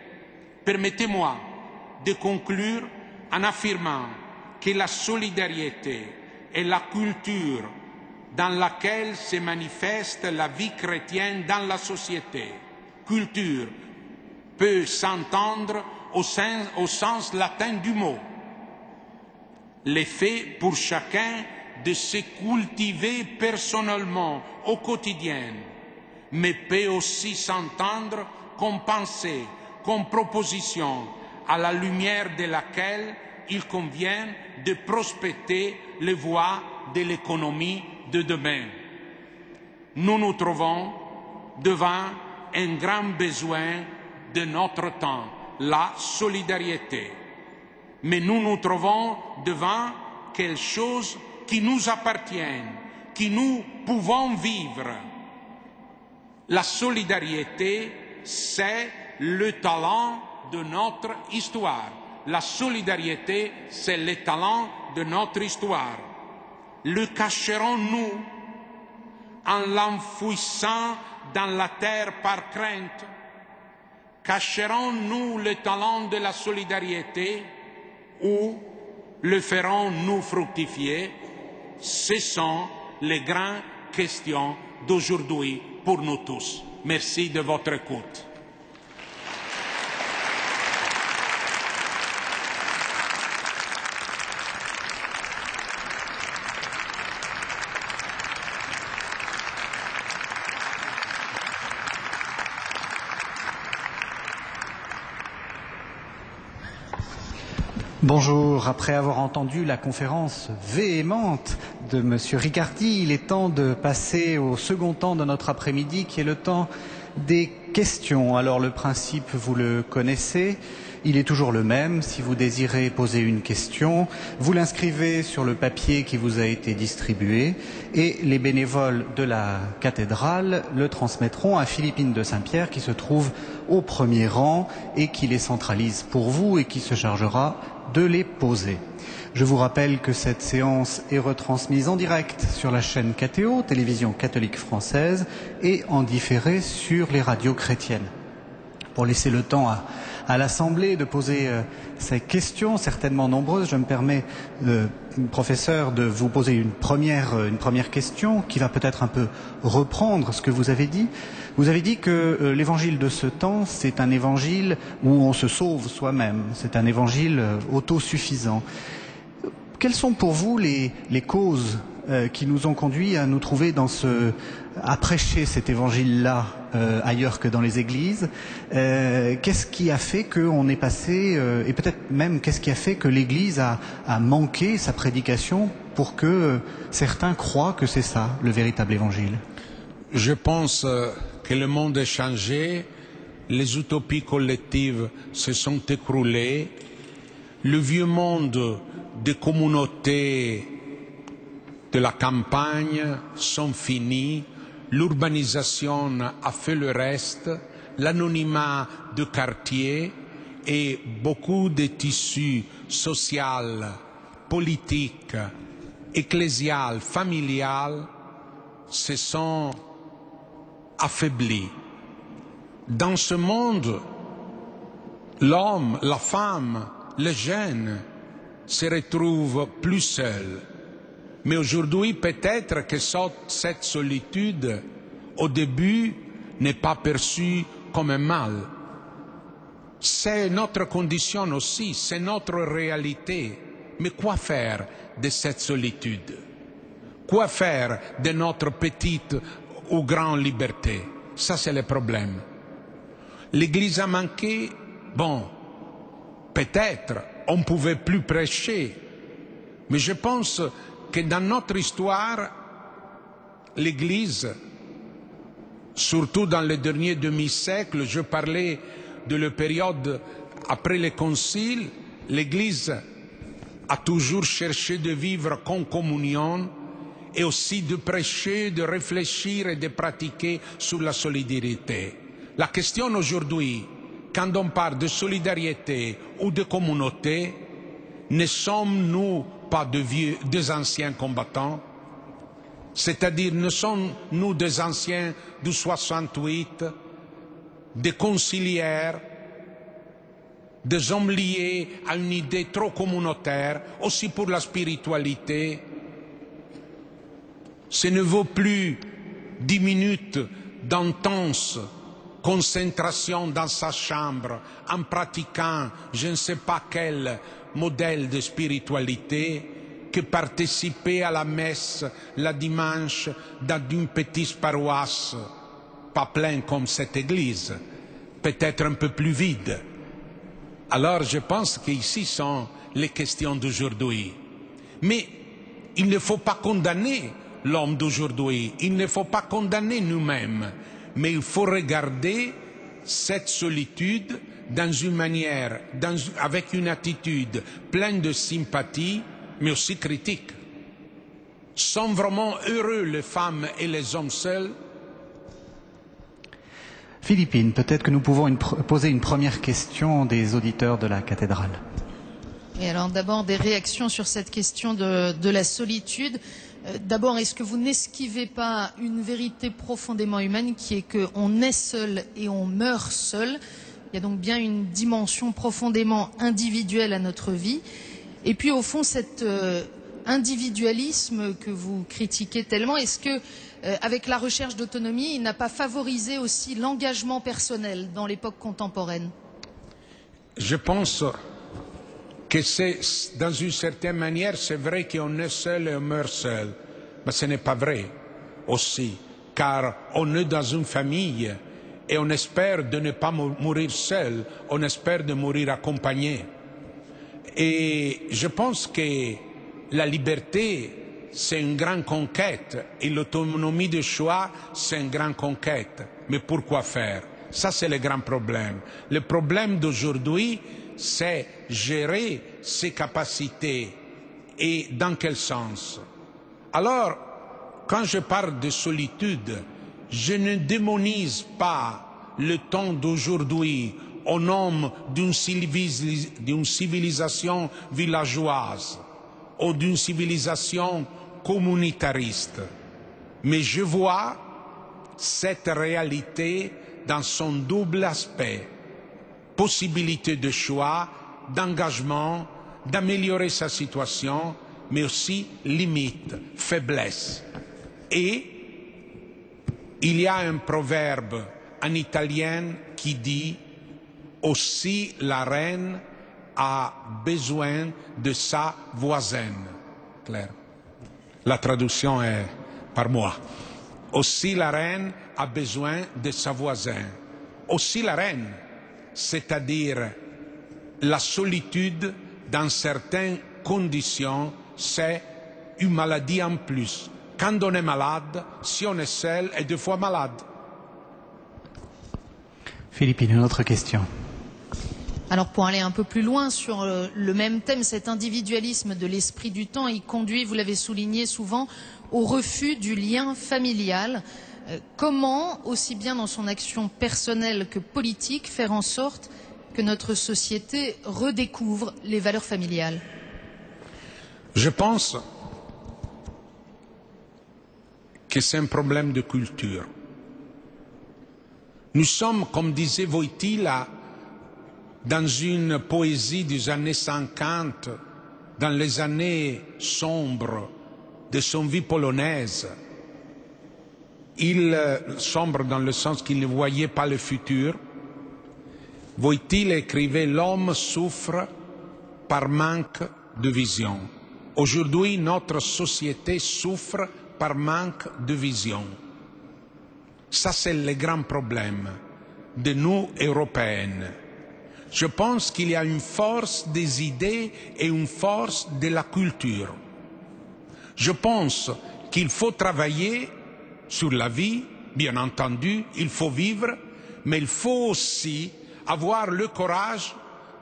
B: Permettez-moi de conclure en affirmant que la solidarité est la culture dans laquelle se manifeste la vie chrétienne dans la société. Culture peut s'entendre au sens latin du mot. l'effet pour chacun de se cultiver personnellement au quotidien, mais peut aussi s'entendre comme pensée, comme proposition, à la lumière de laquelle il convient de prospecter les voies de l'économie de demain. Nous nous trouvons devant un grand besoin de notre temps, la solidarité. Mais nous nous trouvons devant quelque chose qui nous appartient, que nous pouvons vivre. La solidarité, c'est le talent de notre histoire. La solidarité, c'est le talent de notre histoire. Le cacherons-nous en l'enfouissant dans la terre par crainte? Cacherons-nous le talent de la solidarité ou le ferons-nous fructifier? Ce sont les grandes questions d'aujourd'hui pour nous tous. Merci de votre écoute.
C: Bonjour, après avoir entendu la conférence véhémente de M. Riccardi, il est temps de passer au second temps de notre après-midi qui est le temps des questions. Alors le principe, vous le connaissez, il est toujours le même. Si vous désirez poser une question, vous l'inscrivez sur le papier qui vous a été distribué et les bénévoles de la cathédrale le transmettront à Philippine de Saint-Pierre qui se trouve au premier rang et qui les centralise pour vous et qui se chargera de les poser. Je vous rappelle que cette séance est retransmise en direct sur la chaîne KTO, Télévision catholique française, et en différé sur les radios chrétiennes. Pour laisser le temps à l'Assemblée de poser ces questions, certainement nombreuses, je me permets, professeur, de vous poser une première question qui va peut-être un peu reprendre ce que vous avez dit. Vous avez dit que l'évangile de ce temps, c'est un évangile où on se sauve soi-même, c'est un évangile autosuffisant. Quelles sont pour vous les causes qui nous ont conduits à nous trouver à prêcher cet évangile-là ailleurs que dans les églises? Qu'est-ce qui a fait qu'on est passé, et peut-être même qu'est-ce qui a fait que l'Église a manqué sa prédication pour que certains croient que c'est ça, le véritable évangile?
B: Je pense que le monde a changé, les utopies collectives se sont écroulées, le vieux monde des communautés de la campagne sont finis, l'urbanisation a fait le reste, l'anonymat de quartier et beaucoup de tissus sociaux, politiques, ecclésial, familial se sont affaiblis. Dans ce monde, l'homme, la femme, les jeunes se retrouvent plus seuls. Mais aujourd'hui, peut-être que cette solitude, au début, n'est pas perçue comme un mal. C'est notre condition aussi, c'est notre réalité. Mais quoi faire de cette solitude? Quoi faire de notre petite ou grande liberté? Ça, c'est le problème. L'Église a manqué, bon, peut-être, on ne pouvait plus prêcher. Mais je pense que dans notre histoire, l'Église, surtout dans les derniers demi-siècles, je parlais de la période après les conciles, l'Église a toujours cherché de vivre en communion et aussi de prêcher, de réfléchir et de pratiquer sur la solidarité. La question aujourd'hui, quand on parle de solidarité ou de communauté, ne sommes-nous pas des anciens combattants? C'est-à-dire, ne sommes-nous des anciens du 68, des conciliaires, des hommes liés à une idée trop communautaire, aussi pour la spiritualité? Ce ne vaut plus 10 minutes d'intense concentration dans sa chambre en pratiquant je ne sais pas quel modèle de spiritualité, que participer à la messe le dimanche dans une petite paroisse, pas pleine comme cette église, peut-être un peu plus vide. Alors je pense qu'ici sont les questions d'aujourd'hui. Mais il ne faut pas condamner l'homme d'aujourd'hui, il ne faut pas condamner nous-mêmes, mais il faut regarder cette solitude dans une manière, avec une attitude pleine de sympathie, mais aussi critique. Sont vraiment heureux les femmes et les hommes seuls?
C: Philippine, peut-être que nous pouvons poser une première question des auditeurs de la cathédrale.
D: Et alors d'abord des réactions sur cette question de la solitude. D'abord, est-ce que vous n'esquivez pas une vérité profondément humaine qui est qu'on est seul et on meurt seul? Il y a donc bien une dimension profondément individuelle à notre vie. Et puis au fond, cet individualisme que vous critiquez tellement, est-ce que avec la recherche d'autonomie, il n'a pas favorisé aussi l'engagement personnel dans l'époque contemporaine?
B: Je pense que c'est, dans une certaine manière, c'est vrai qu'on est seul et on meurt seul. Mais ce n'est pas vrai aussi, car on est dans une famille et on espère de ne pas mourir seul, on espère de mourir accompagné. Et je pense que la liberté, c'est une grande conquête et l'autonomie de choix, c'est une grande conquête. Mais pourquoi faire? Ça, c'est le grand problème. Le problème d'aujourd'hui, c'est gérer ses capacités et dans quel sens. Alors, quand je parle de solitude, je ne démonise pas le temps d'aujourd'hui au nom d'une civilisation villageoise ou d'une civilisation communitariste. Mais je vois cette réalité dans son double aspect. Possibilité de choix, d'engagement, d'améliorer sa situation, mais aussi limite, faiblesse. Et il y a un proverbe en italien qui dit « Aussi la reine a besoin de sa voisine ». Claire. La traduction est par moi. Aussi la reine a besoin de sa voisine. Aussi la reine, c'est-à-dire la solitude dans certaines conditions, c'est une maladie en plus. Quand on est malade, si on est seul, est deux fois malade.
C: Philippine, une autre question.
D: Alors pour aller un peu plus loin sur le même thème, cet individualisme de l'esprit du temps, il conduit, vous l'avez souligné souvent, au refus du lien familial. Comment, aussi bien dans son action personnelle que politique, faire en sorte que notre société redécouvre les valeurs familiales?
B: Je pense que c'est un problème de culture. Nous sommes, comme disait Wojtyła, dans une poésie des années 50, dans les années sombres de son vie polonaise. Il sombre dans le sens qu'il ne voyait pas le futur. Wojtyła écrivait « L'homme souffre par manque de vision ». Aujourd'hui, notre société souffre par manque de vision. Ça, c'est le grand problème de nous, Européennes. Je pense qu'il y a une force des idées et une force de la culture. Je pense qu'il faut travailler sur la vie, bien entendu, il faut vivre, mais il faut aussi avoir le courage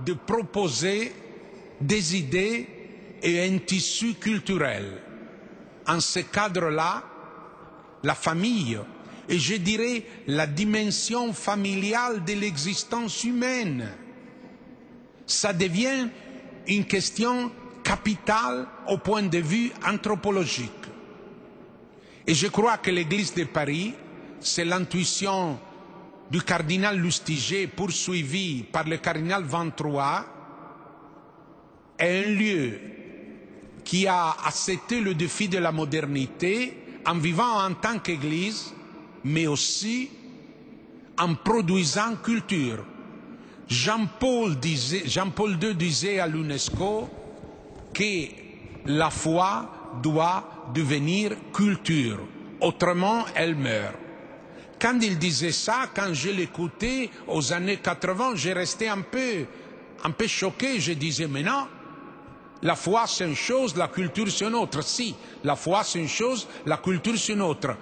B: de proposer des idées et un tissu culturel. En ce cadre-là, la famille, et je dirais la dimension familiale de l'existence humaine, ça devient une question capitale au point de vue anthropologique. Et je crois que l'Église de Paris, c'est l'intuition du cardinal Lustiger poursuivi par le cardinal Ventroy, est un lieu qui a accepté le défi de la modernité en vivant en tant qu'Église, mais aussi en produisant culture. Jean-Paul II disait à l'UNESCO que la foi doit devenir culture, autrement elle meurt. Quand il disait ça, quand je l'écoutais aux années 80, j'ai resté un peu choqué. Je disais, mais non, la foi c'est une chose, la culture c'est une autre. Si, la foi c'est une chose, la culture c'est une autre.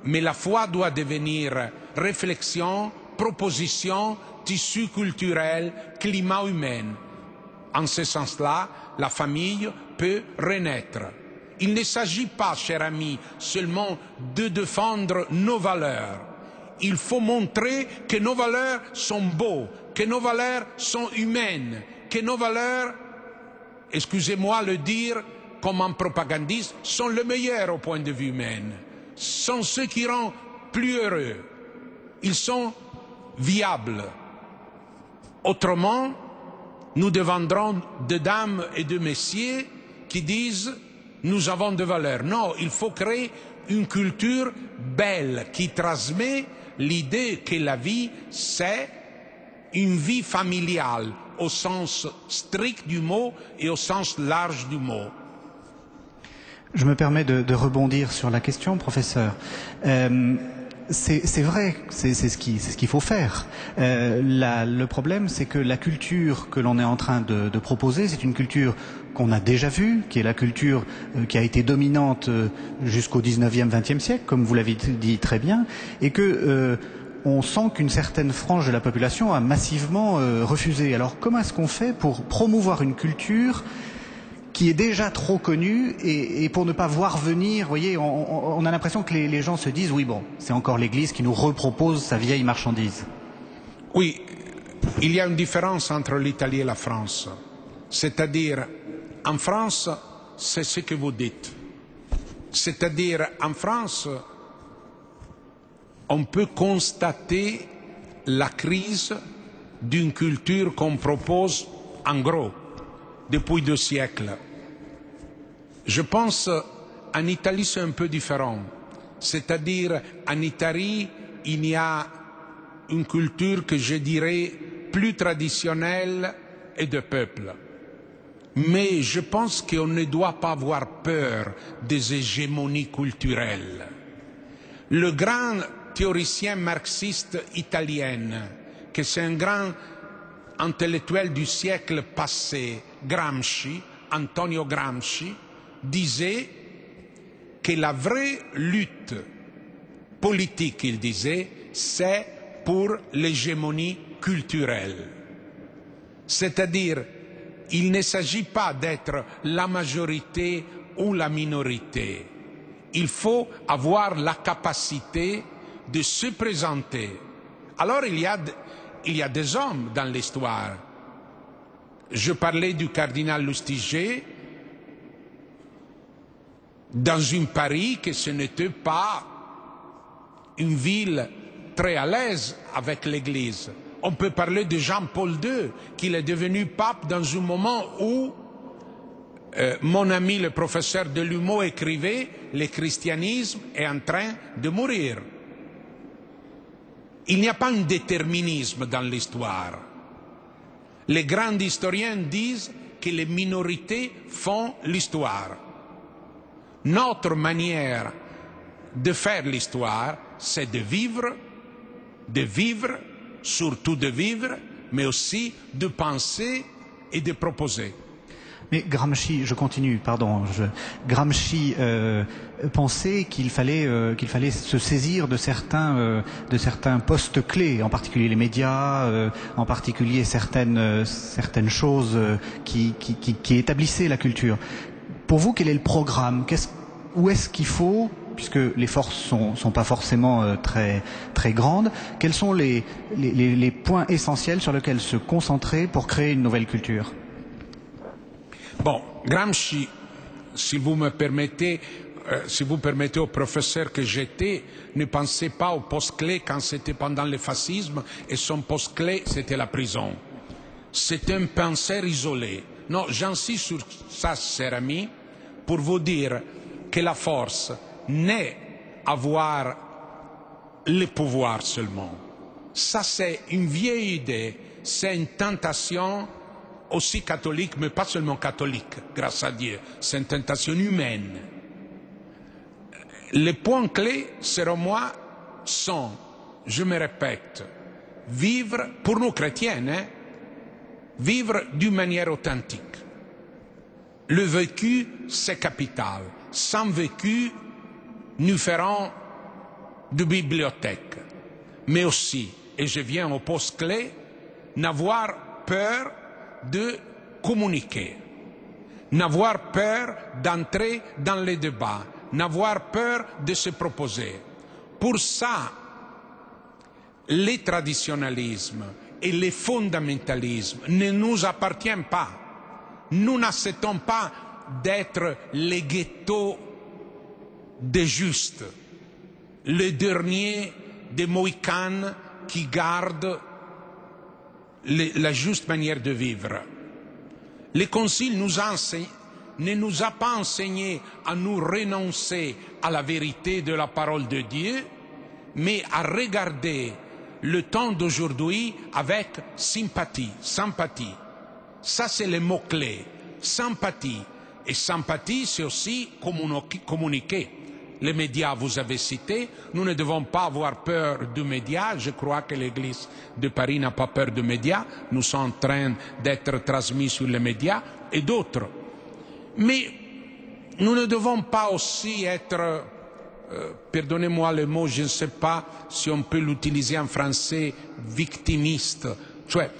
B: Mais la foi doit devenir réflexion, proposition, tissu culturel, climat humain. En ce sens-là, la famille peut renaître. Il ne s'agit pas, cher ami, seulement de défendre nos valeurs. Il faut montrer que nos valeurs sont beaux, que nos valeurs sont humaines, que nos valeurs, excusez-moi de le dire comme un propagandiste, sont le meilleur au point de vue humain. Sont ceux qui rendent plus heureux. Ils sont viables. Autrement, nous deviendrons de dames et de messieurs qui disent « nous avons des valeurs ». Non, il faut créer une culture belle qui transmet l'idée que la vie, c'est une vie familiale au sens strict du mot et au sens large du mot.
C: Je me permets de rebondir sur la question, professeur. C'est vrai, c'est ce qu'il faut faire. Le problème, c'est que la culture que l'on est en train de proposer, c'est une culture qu'on a déjà vue, qui est la culture qui a été dominante jusqu'au 19e, 20e siècle, comme vous l'avez dit très bien, et que on sent qu'une certaine frange de la population a massivement refusé. Alors comment est-ce qu'on fait pour promouvoir une culture qui est déjà trop connue et pour ne pas voir venir, vous voyez, on a l'impression que les gens se disent oui bon, c'est encore l'Église qui nous repropose sa vieille marchandise.
B: Oui, il y a une différence entre l'Italie et la France. C'est-à-dire, en France, c'est ce que vous dites. C'est-à-dire, en France, on peut constater la crise d'une culture qu'on propose en gros depuis 2 siècles. Je pense en Italie c'est un peu différent. C'est-à-dire en Italie il y a une culture que je dirais plus traditionnelle et de peuple. Mais je pense qu'on ne doit pas avoir peur des hégémonies culturelles. Le grand théoricien marxiste italien, que c'est un grand intellectuel du siècle passé, Gramsci, Antonio Gramsci, disait que la vraie lutte politique, il disait, c'est pour l'hégémonie culturelle. C'est-à-dire, il ne s'agit pas d'être la majorité ou la minorité. Il faut avoir la capacité de se présenter. Alors il y a des hommes dans l'histoire. Je parlais du cardinal Lustiger dans une Paris que ce n'était pas une ville très à l'aise avec l'Église. On peut parler de Jean-Paul II, qu'il est devenu pape dans un moment où mon ami le professeur Delumeau écrivait « Le christianisme est en train de mourir ». Il n'y a pas un déterminisme dans l'histoire. Les grands historiens disent que les minorités font l'histoire. Notre manière de faire l'histoire, c'est de vivre, surtout de vivre, mais aussi de penser et de proposer.
C: Mais Gramsci, je continue, pardon. Gramsci pensait qu'il fallait se saisir de certains postes clés, en particulier les médias, en particulier certaines choses qui établissaient la culture. Pour vous, quel est le programme? Où est-ce qu'il faut, puisque les forces sont pas forcément très grandes, quels sont les points essentiels sur lesquels se concentrer pour créer une nouvelle culture?
B: Bon, Gramsci, si vous permettez au professeur que j'étais, ne pensez pas au poste clé quand c'était pendant le fascisme, et son poste clé, c'était la prison. C'est un penseur isolé. Non, j'insiste sur ça, cher ami, pour vous dire que la force n'est avoir le pouvoir seulement. Ça, c'est une vieille idée, c'est une tentation aussi catholique, mais pas seulement catholique, grâce à Dieu. C'est une tentation humaine. Les points clés, selon moi, sont, je me répète, vivre, pour nous chrétiens, vivre d'une manière authentique. Le vécu, c'est capital. Sans vécu, nous ferons de bibliothèque. Mais aussi, et je viens au poste clé, n'avoir peur de communiquer, n'avoir peur d'entrer dans les débats, n'avoir peur de se proposer. Pour ça, les traditionnalismes et les fondamentalismes ne nous appartiennent pas. Nous n'acceptons pas d'être les ghettos des justes, les derniers des Mohicans qui gardent la juste manière de vivre. Le Concile ne nous a pas enseigné à nous renoncer à la vérité de la parole de Dieu, mais à regarder le temps d'aujourd'hui avec sympathie. Ça, c'est le mot-clé. Sympathie. Et sympathie, c'est aussi communiquer. Les médias, vous avez cité, nous ne devons pas avoir peur des médias. Je crois que l'Église de Paris n'a pas peur des médias. Nous sommes en train d'être transmis sur les médias et d'autres. Mais nous ne devons pas aussi être, pardonnez-moi le mot, je ne sais pas si on peut l'utiliser en français, victimiste.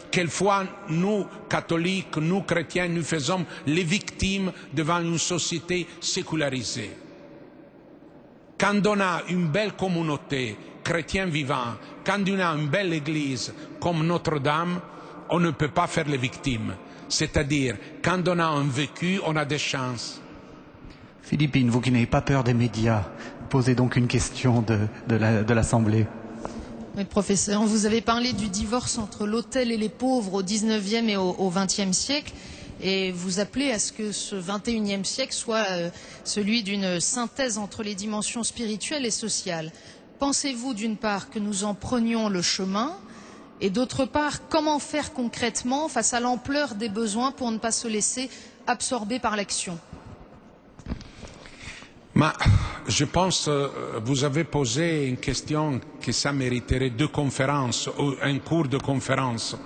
B: Quelquefois, nous, catholiques, nous, chrétiens, nous faisons les victimes devant une société sécularisée. Quand on a une belle communauté, chrétiens vivants, quand on a une belle église comme Notre-Dame, on ne peut pas faire les victimes. C'est-à-dire, quand on a un vécu, on a des chances.
C: Philippine, vous qui n'avez pas peur des médias, posez donc une question de l'Assemblée.
D: Oui, professeur, vous avez parlé du divorce entre l'autel et les pauvres au XIXe et au XXe siècle. Et vous appelez à ce que ce XXIe siècle soit celui d'une synthèse entre les dimensions spirituelles et sociales. Pensez-vous, d'une part, que nous en prenions le chemin, et d'autre part, comment faire concrètement face à l'ampleur des besoins pour ne pas se laisser absorber par l'action?
B: Je pense vous avez posé une question que ça mériterait 2 conférences, ou un cours de conférence,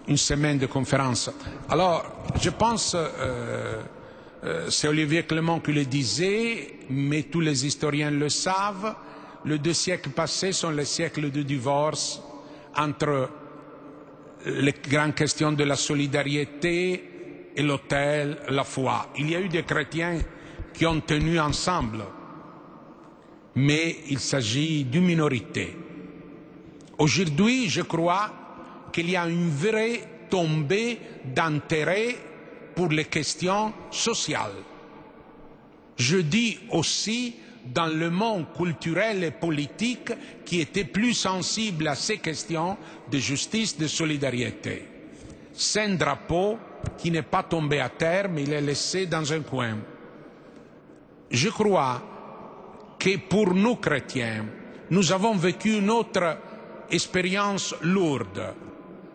B: une semaine de conférence. Alors, je pense, c'est Olivier Clément qui le disait, mais tous les historiens le savent, les 2 siècles passés sont les siècles de divorce entre les grandes questions de la solidarité et l'autel, la foi. Il y a eu des chrétiens qui ont tenu ensemble, mais il s'agit d'une minorité. Aujourd'hui, je crois qu'il y a une vraie tombée d'intérêt pour les questions sociales. Je dis aussi dans le monde culturel et politique qui était plus sensible à ces questions de justice, de solidarité. C'est un drapeau qui n'est pas tombé à terre, mais il est laissé dans un coin. Je crois que pour nous chrétiens, nous avons vécu une autre expérience lourde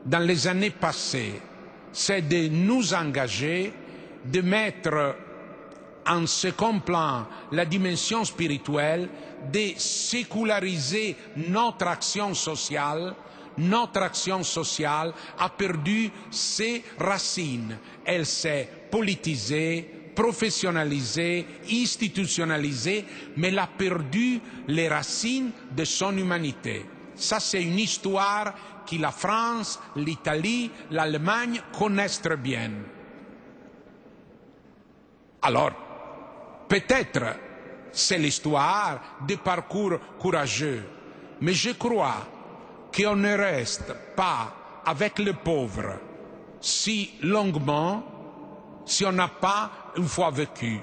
B: dans les années passées, c'est de nous engager, de mettre en second plan la dimension spirituelle, de séculariser notre action sociale. Notre action sociale a perdu ses racines. Elle s'est politisée, professionnalisée, institutionnalisée, mais elle a perdu les racines de son humanité. Ça, c'est une histoire que la France, l'Italie, l'Allemagne connaissent très bien. Alors, peut-être c'est l'histoire des parcours courageux, mais je crois qu'on ne reste pas avec les pauvres si longuement si on n'a pas une fois vécu.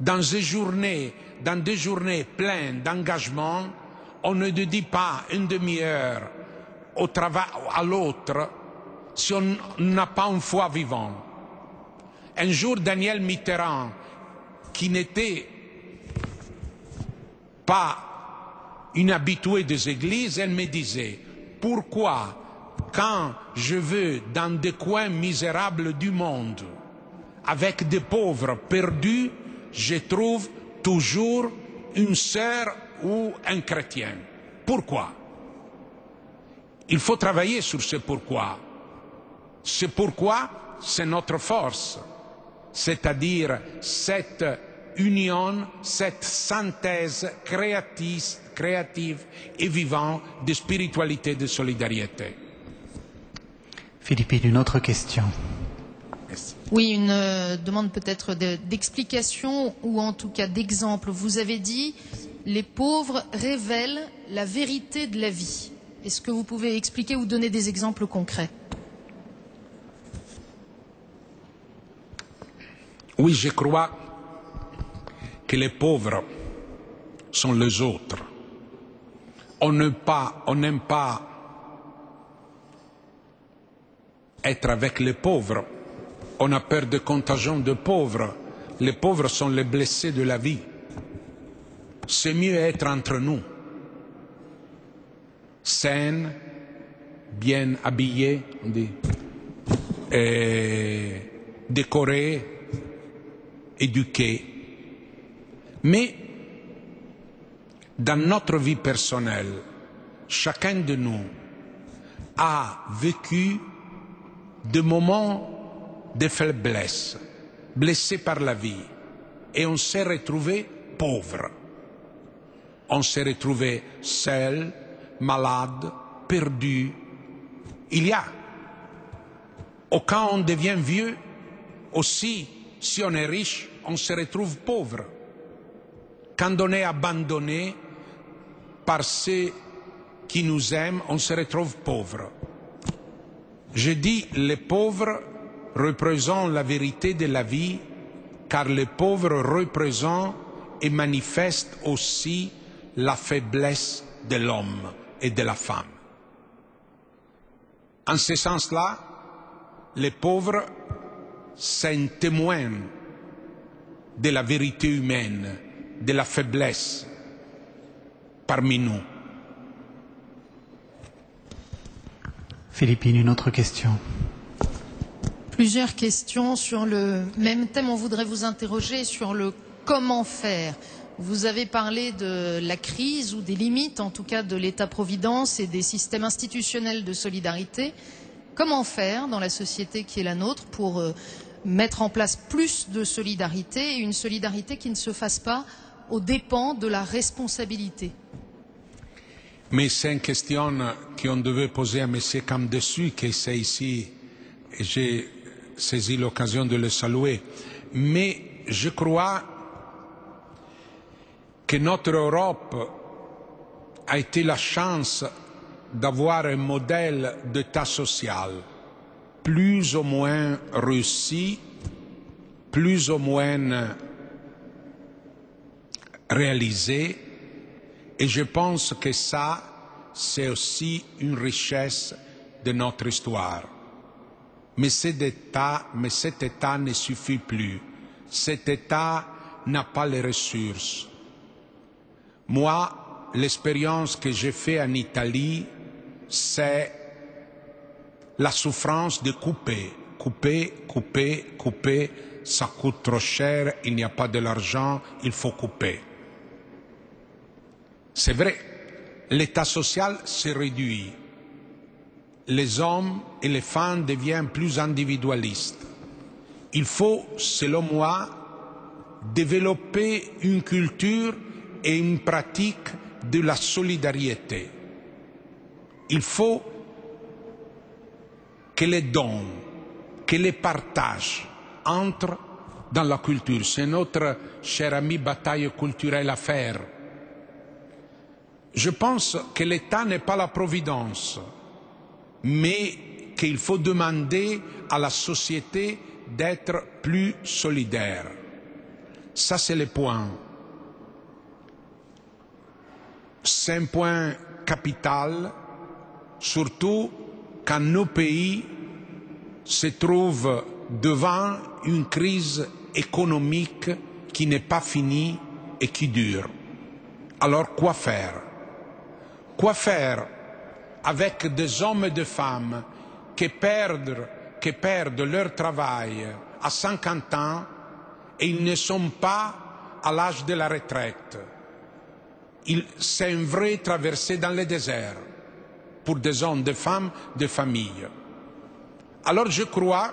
B: Dans des journées pleines d'engagement, on ne dédie pas une demi-heure au travail à l'autre si on n'a pas une foi vivante. Un jour, Daniel Mitterrand, qui n'était pas une habituée des églises, elle me disait « Pourquoi quand je vais dans des coins misérables du monde, avec des pauvres perdus, je trouve toujours une sœur ou un chrétien. Pourquoi? Il faut travailler sur ce pourquoi. Ce pourquoi, c'est notre force, c'est-à-dire cette union, cette synthèse créative et vivante de spiritualité et de solidarité.
C: Philippine, une autre question.
B: Merci.
D: Oui, une demande peut-être d'explication ou en tout cas d'exemple. Vous avez dit les pauvres révèlent la vérité de la vie. Est-ce que vous pouvez expliquer ou donner des exemples concrets?
B: Oui, je crois que les pauvres sont les autres. On n'aime pas être avec les pauvres. On a peur de contagion de pauvres. Les pauvres sont les blessés de la vie. C'est mieux être entre nous. Sains, bien habillés, on dit, et décorés, éduqués. Mais dans notre vie personnelle, chacun de nous a vécu des moments de faiblesse, blessé par la vie, et on s'est retrouvé pauvre. On s'est retrouvé seul, malade, perdu. Il y a. Ou quand on devient vieux, aussi, si on est riche, on se retrouve pauvre. Quand on est abandonné par ceux qui nous aiment, on se retrouve pauvre. Je dis les pauvres représentent la vérité de la vie, car les pauvres représentent et manifestent aussi la faiblesse de l'homme et de la femme. En ce sens-là, les pauvres, c'est un témoin de la vérité humaine, de la faiblesse parmi nous.
C: Philippine, une autre question.
D: Plusieurs questions sur le même thème. On voudrait vous interroger sur le comment faire. Vous avez parlé de la crise ou des limites, en tout cas de l'État-providence et des systèmes institutionnels de solidarité. Comment faire dans la société qui est la nôtre pour mettre en place plus de solidarité et une solidarité qui ne se fasse pas aux dépens de la responsabilité?
B: Mais c'est une question qu'on devait poser à M. Camdessus, qui est ici, et j'ai saisi l'occasion de le saluer. Mais je crois que notre Europe a été la chance d'avoir un modèle d'État social plus ou moins réussi, plus ou moins réalisé, et je pense que ça, c'est aussi une richesse de notre histoire. Mais cet État ne suffit plus. Cet État n'a pas les ressources. Moi, l'expérience que j'ai faite en Italie, c'est la souffrance de couper. Couper, ça coûte trop cher, il n'y a pas de l'argent, il faut couper. C'est vrai, l'état social se réduit. Les hommes et les femmes deviennent plus individualistes. Il faut, selon moi, développer une culture et une pratique de la solidarité. Il faut que les dons, que les partages entrent dans la culture. C'est notre cher ami bataille culturelle à faire. Je pense que l'État n'est pas la providence, mais qu'il faut demander à la société d'être plus solidaire. Ça, c'est le point. C'est un point capital, surtout quand nos pays se trouvent devant une crise économique qui n'est pas finie et qui dure. Alors, quoi faire? Quoi faire avec des hommes et des femmes qui perdent leur travail à 50 ans et ils ne sont pas à l'âge de la retraite. C'est une vraie traversée dans le désert pour des hommes, des femmes, des familles. Alors je crois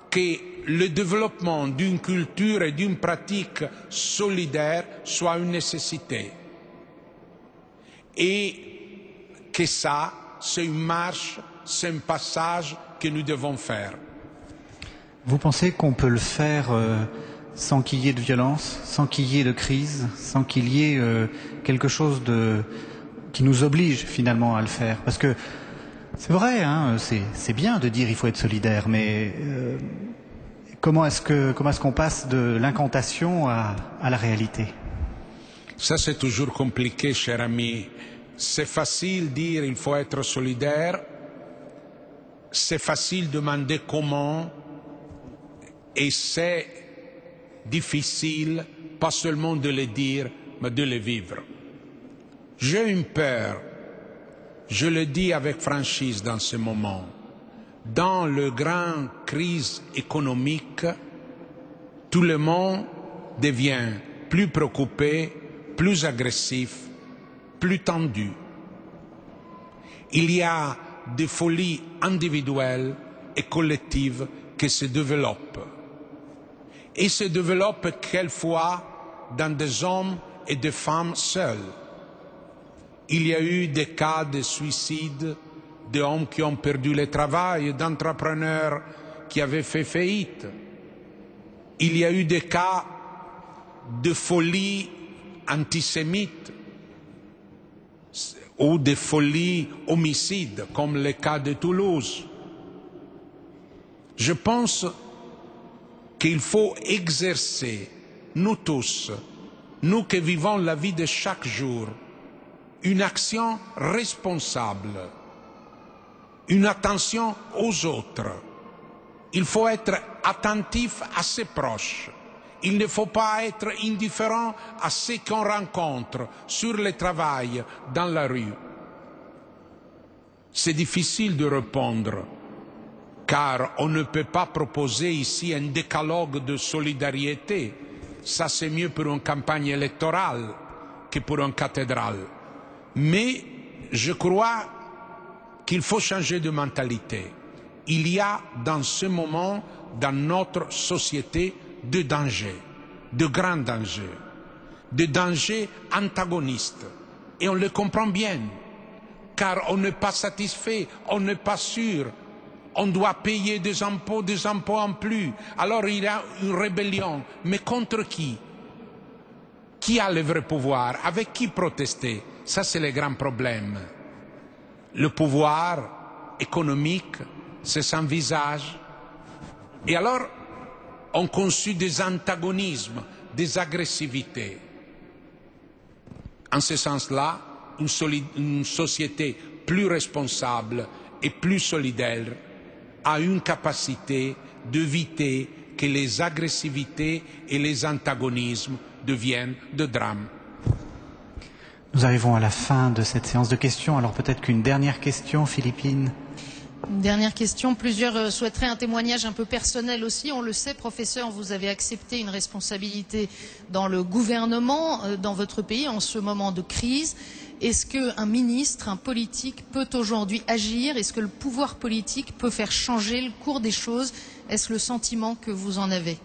B: que le développement d'une culture et d'une pratique solidaire soit une nécessité. Et que ça, c'est une marche, c'est un passage que nous devons faire.
C: Vous pensez qu'on peut le faire sans qu'il y ait de violence, sans qu'il y ait de crise, sans qu'il y ait quelque chose qui nous oblige finalement à le faire? Parce que c'est vrai, hein, c'est bien de dire il faut être solidaire, mais comment est-ce qu'on passe de l'incantation à la réalité?
B: Ça, c'est toujours compliqué, cher ami. C'est facile de dire il faut être solidaire. C'est facile de demander comment. Et c'est difficile, pas seulement de le dire, mais de le vivre. J'ai une peur, je le dis avec franchise dans ce moment. Dans la grande crise économique, tout le monde devient plus préoccupé, plus agressif, plus tendu. Il y a des folies individuelles et collectives qui se développent. Et se développent quelquefois dans des hommes et des femmes seuls. Il y a eu des cas de suicide d'hommes qui ont perdu le travail, d'entrepreneurs qui avaient fait faillite. Il y a eu des cas de folie antisémite ou de folie homicide, comme le cas de Toulouse. Je pense qu'il faut exercer, nous tous, nous qui vivons la vie de chaque jour, une action responsable, une attention aux autres. Il faut être attentif à ses proches. Il ne faut pas être indifférent à ce qu'on rencontre sur le travail, dans la rue. C'est difficile de répondre, car on ne peut pas proposer ici un décalogue de solidarité. Ça, c'est mieux pour une campagne électorale que pour une cathédrale. Mais je crois qu'il faut changer de mentalité. Il y a dans ce moment, dans notre société, de dangers, de grands dangers, de dangers antagonistes. Et on le comprend bien, car on n'est pas satisfait, on n'est pas sûr. On doit payer des impôts en plus. Alors il y a une rébellion. Mais contre qui? Qui a le vrai pouvoir? Avec qui protester? Ça, c'est le grand problème. Le pouvoir économique, c'est sans visage. Et alors, on conçut des antagonismes, des agressivités. En ce sens-là, une société plus responsable et plus solidaire a une capacité d'éviter que les agressivités et les antagonismes deviennent des drames.
C: Nous arrivons à la fin de cette séance de questions. Alors peut-être qu'une dernière question, Philippine.
D: Une dernière question. Plusieurs souhaiteraient un témoignage un peu personnel aussi. On le sait, professeur, vous avez accepté une responsabilité dans le gouvernement, dans votre pays, en ce moment de crise. Est-ce qu'un ministre, un politique peut aujourd'hui agir? Est-ce que le pouvoir politique peut faire changer le cours des choses? Est-ce le sentiment que vous en avez?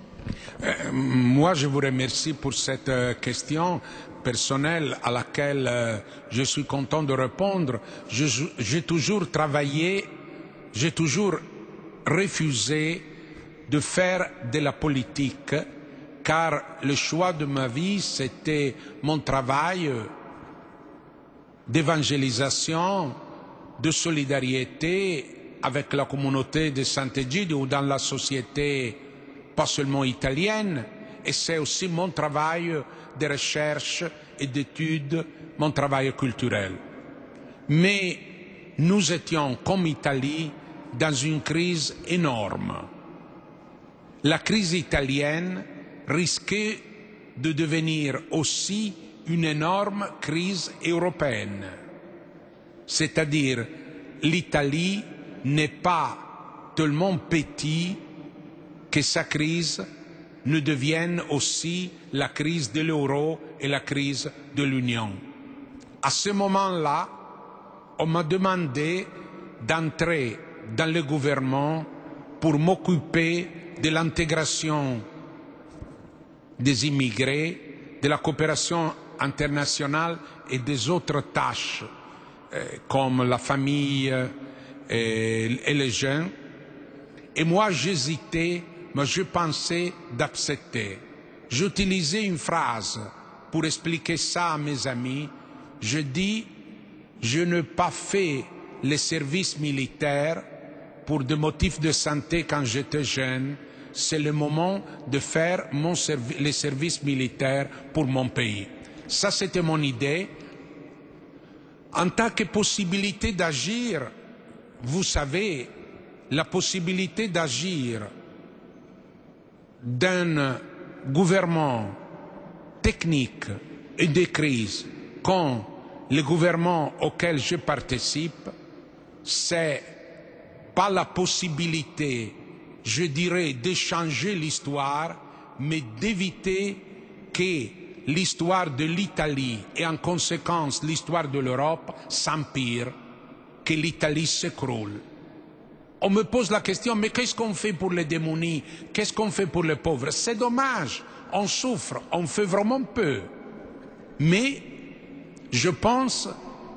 B: Moi, je vous remercie pour cette question personnelle à laquelle je suis content de répondre. J'ai toujours travaillé, j'ai toujours refusé de faire de la politique, car le choix de ma vie, c'était mon travail d'évangélisation, de solidarité avec la communauté de Sant'Egidio ou dans la société, pas seulement italienne, et c'est aussi mon travail de recherche et d'études, mon travail culturel. Mais nous étions, comme Italie, dans une crise énorme. La crise italienne risquait de devenir aussi une énorme crise européenne. C'est-à-dire, l'Italie n'est pas tellement petite que sa crise ne devienne aussi la crise de l'euro et la crise de l'Union. À ce moment-là, on m'a demandé d'entrer dans le gouvernement pour m'occuper de l'intégration des immigrés, de la coopération internationale et des autres tâches comme la famille et les jeunes. Et moi, j'hésitais, mais je pensais d'accepter. J'utilisais une phrase pour expliquer ça à mes amis. Je dis, je n'ai pas fait les services militaires pour des motifs de santé quand j'étais jeune. C'est le moment de faire les services militaires pour mon pays. Ça, c'était mon idée. En tant que possibilité d'agir, vous savez, la possibilité d'agir d'un gouvernement technique et de crise comme le gouvernement auquel je participe, c'est pas la possibilité, je dirais, de changer l'histoire, mais d'éviter que l'histoire de l'Italie et en conséquence l'histoire de l'Europe s'empire, que l'Italie s'écroule. On me pose la question, mais qu'est-ce qu'on fait pour les démunis? Qu'est-ce qu'on fait pour les pauvres? C'est dommage, on souffre, on fait vraiment peu. Mais je pense,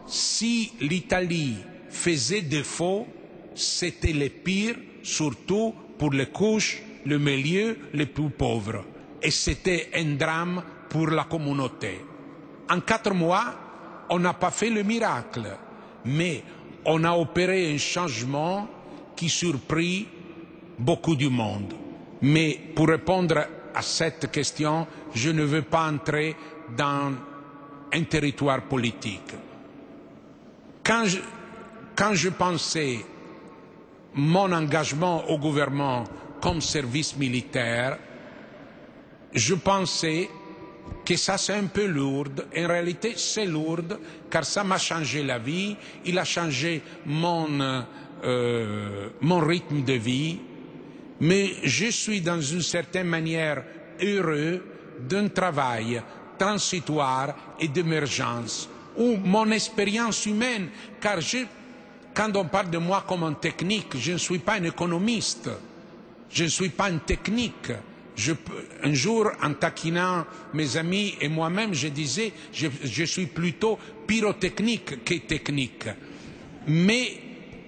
B: si l'Italie faisait défaut, c'était le pire, surtout pour les couches, le milieu, les plus pauvres. Et c'était un drame pour la communauté. En 4 mois, on n'a pas fait le miracle, mais on a opéré un changement qui surprit beaucoup du monde. Mais pour répondre à cette question, je ne veux pas entrer dans un territoire politique. Quand je pensais mon engagement au gouvernement comme service militaire, je pensais que ça c'est un peu lourd. En réalité, c'est lourd car ça m'a changé la vie, il a changé mon rythme de vie, mais je suis dans une certaine manière heureux d'un travail transitoire et d'émergence où mon expérience humaine, car quand on parle de moi comme un technique, je ne suis pas un économiste, je ne suis pas un technique. Un jour, en taquinant mes amis et moi-même, je disais, je suis plutôt pyrotechnique que technique. Mais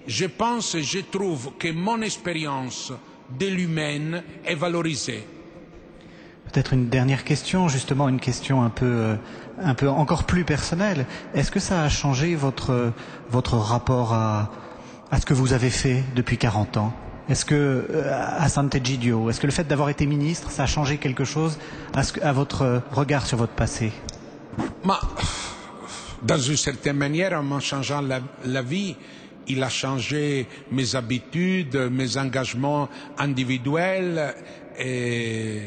B: je trouve que mon expérience de l'humaine est valorisée.
C: Peut-être une dernière question, justement une question un peu encore plus personnelle. Est-ce que ça a changé votre rapport à ce que vous avez fait depuis 40 ans? Est-ce que, à Sant'Egidio, est-ce que le fait d'avoir été ministre, ça a changé quelque chose à votre regard sur votre passé?
B: Dans une certaine manière, en m'en changeant la vie, il a changé mes habitudes, mes engagements individuels, et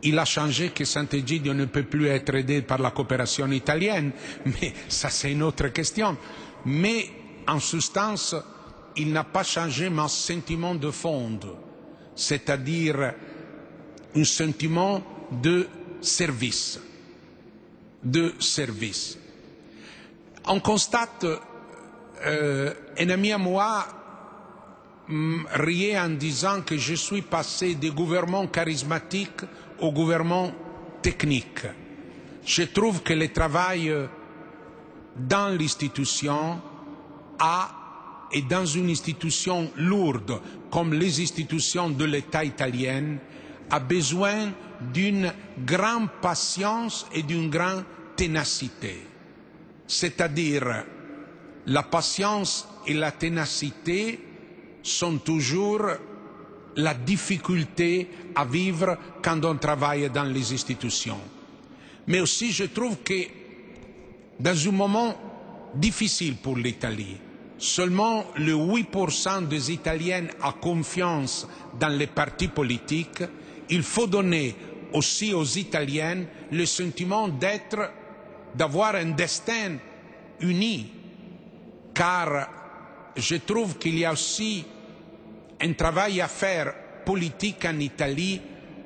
B: il a changé que Sant'Egidio ne peut plus être aidé par la coopération italienne, mais ça c'est une autre question. Mais en substance, il n'a pas changé mon sentiment de fond, c'est-à-dire un sentiment de service. On constate, un ami à moi riait en disant que je suis passé du gouvernement charismatique au gouvernement technique. Je trouve que le travail dans l'institution et dans une institution lourde comme les institutions de l'État italien a besoin d'une grande patience et d'une grande ténacité. C'est-à-dire, la patience et la ténacité sont toujours la difficulté à vivre quand on travaille dans les institutions. Mais aussi, je trouve que dans un moment difficile pour l'Italie, seulement le 8% des Italiens a confiance dans les partis politiques. Il faut donner aussi aux Italiens le sentiment d'avoir un destin unis, car je trouve qu'il y a aussi un travail à faire politique en Italie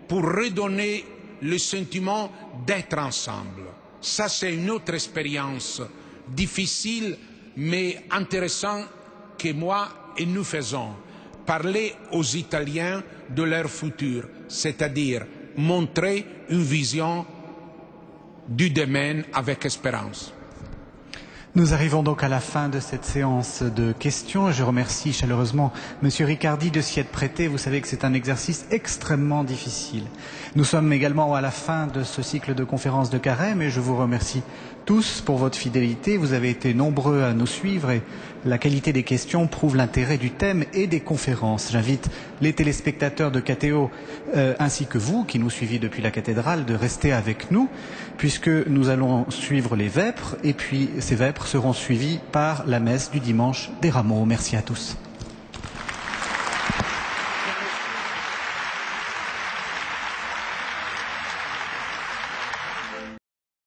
B: pour redonner le sentiment d'être ensemble. Ça, c'est une autre expérience difficile mais intéressante que moi et nous faisons. Parler aux Italiens de leur futur, c'est-à-dire montrer une vision du domaine avec espérance.
C: Nous arrivons donc à la fin de cette séance de questions. Je remercie chaleureusement Monsieur Riccardi de s'y être prêté. Vous savez que c'est un exercice extrêmement difficile. Nous sommes également à la fin de ce cycle de conférences de Carême et je vous remercie tous pour votre fidélité. Vous avez été nombreux à nous suivre et la qualité des questions prouve l'intérêt du thème et des conférences. J'invite les téléspectateurs de KTO ainsi que vous qui nous suivez depuis la cathédrale de rester avec nous puisque nous allons suivre les vêpres et puis ces vêpres seront suivis par la messe du dimanche des Rameaux. Merci à tous.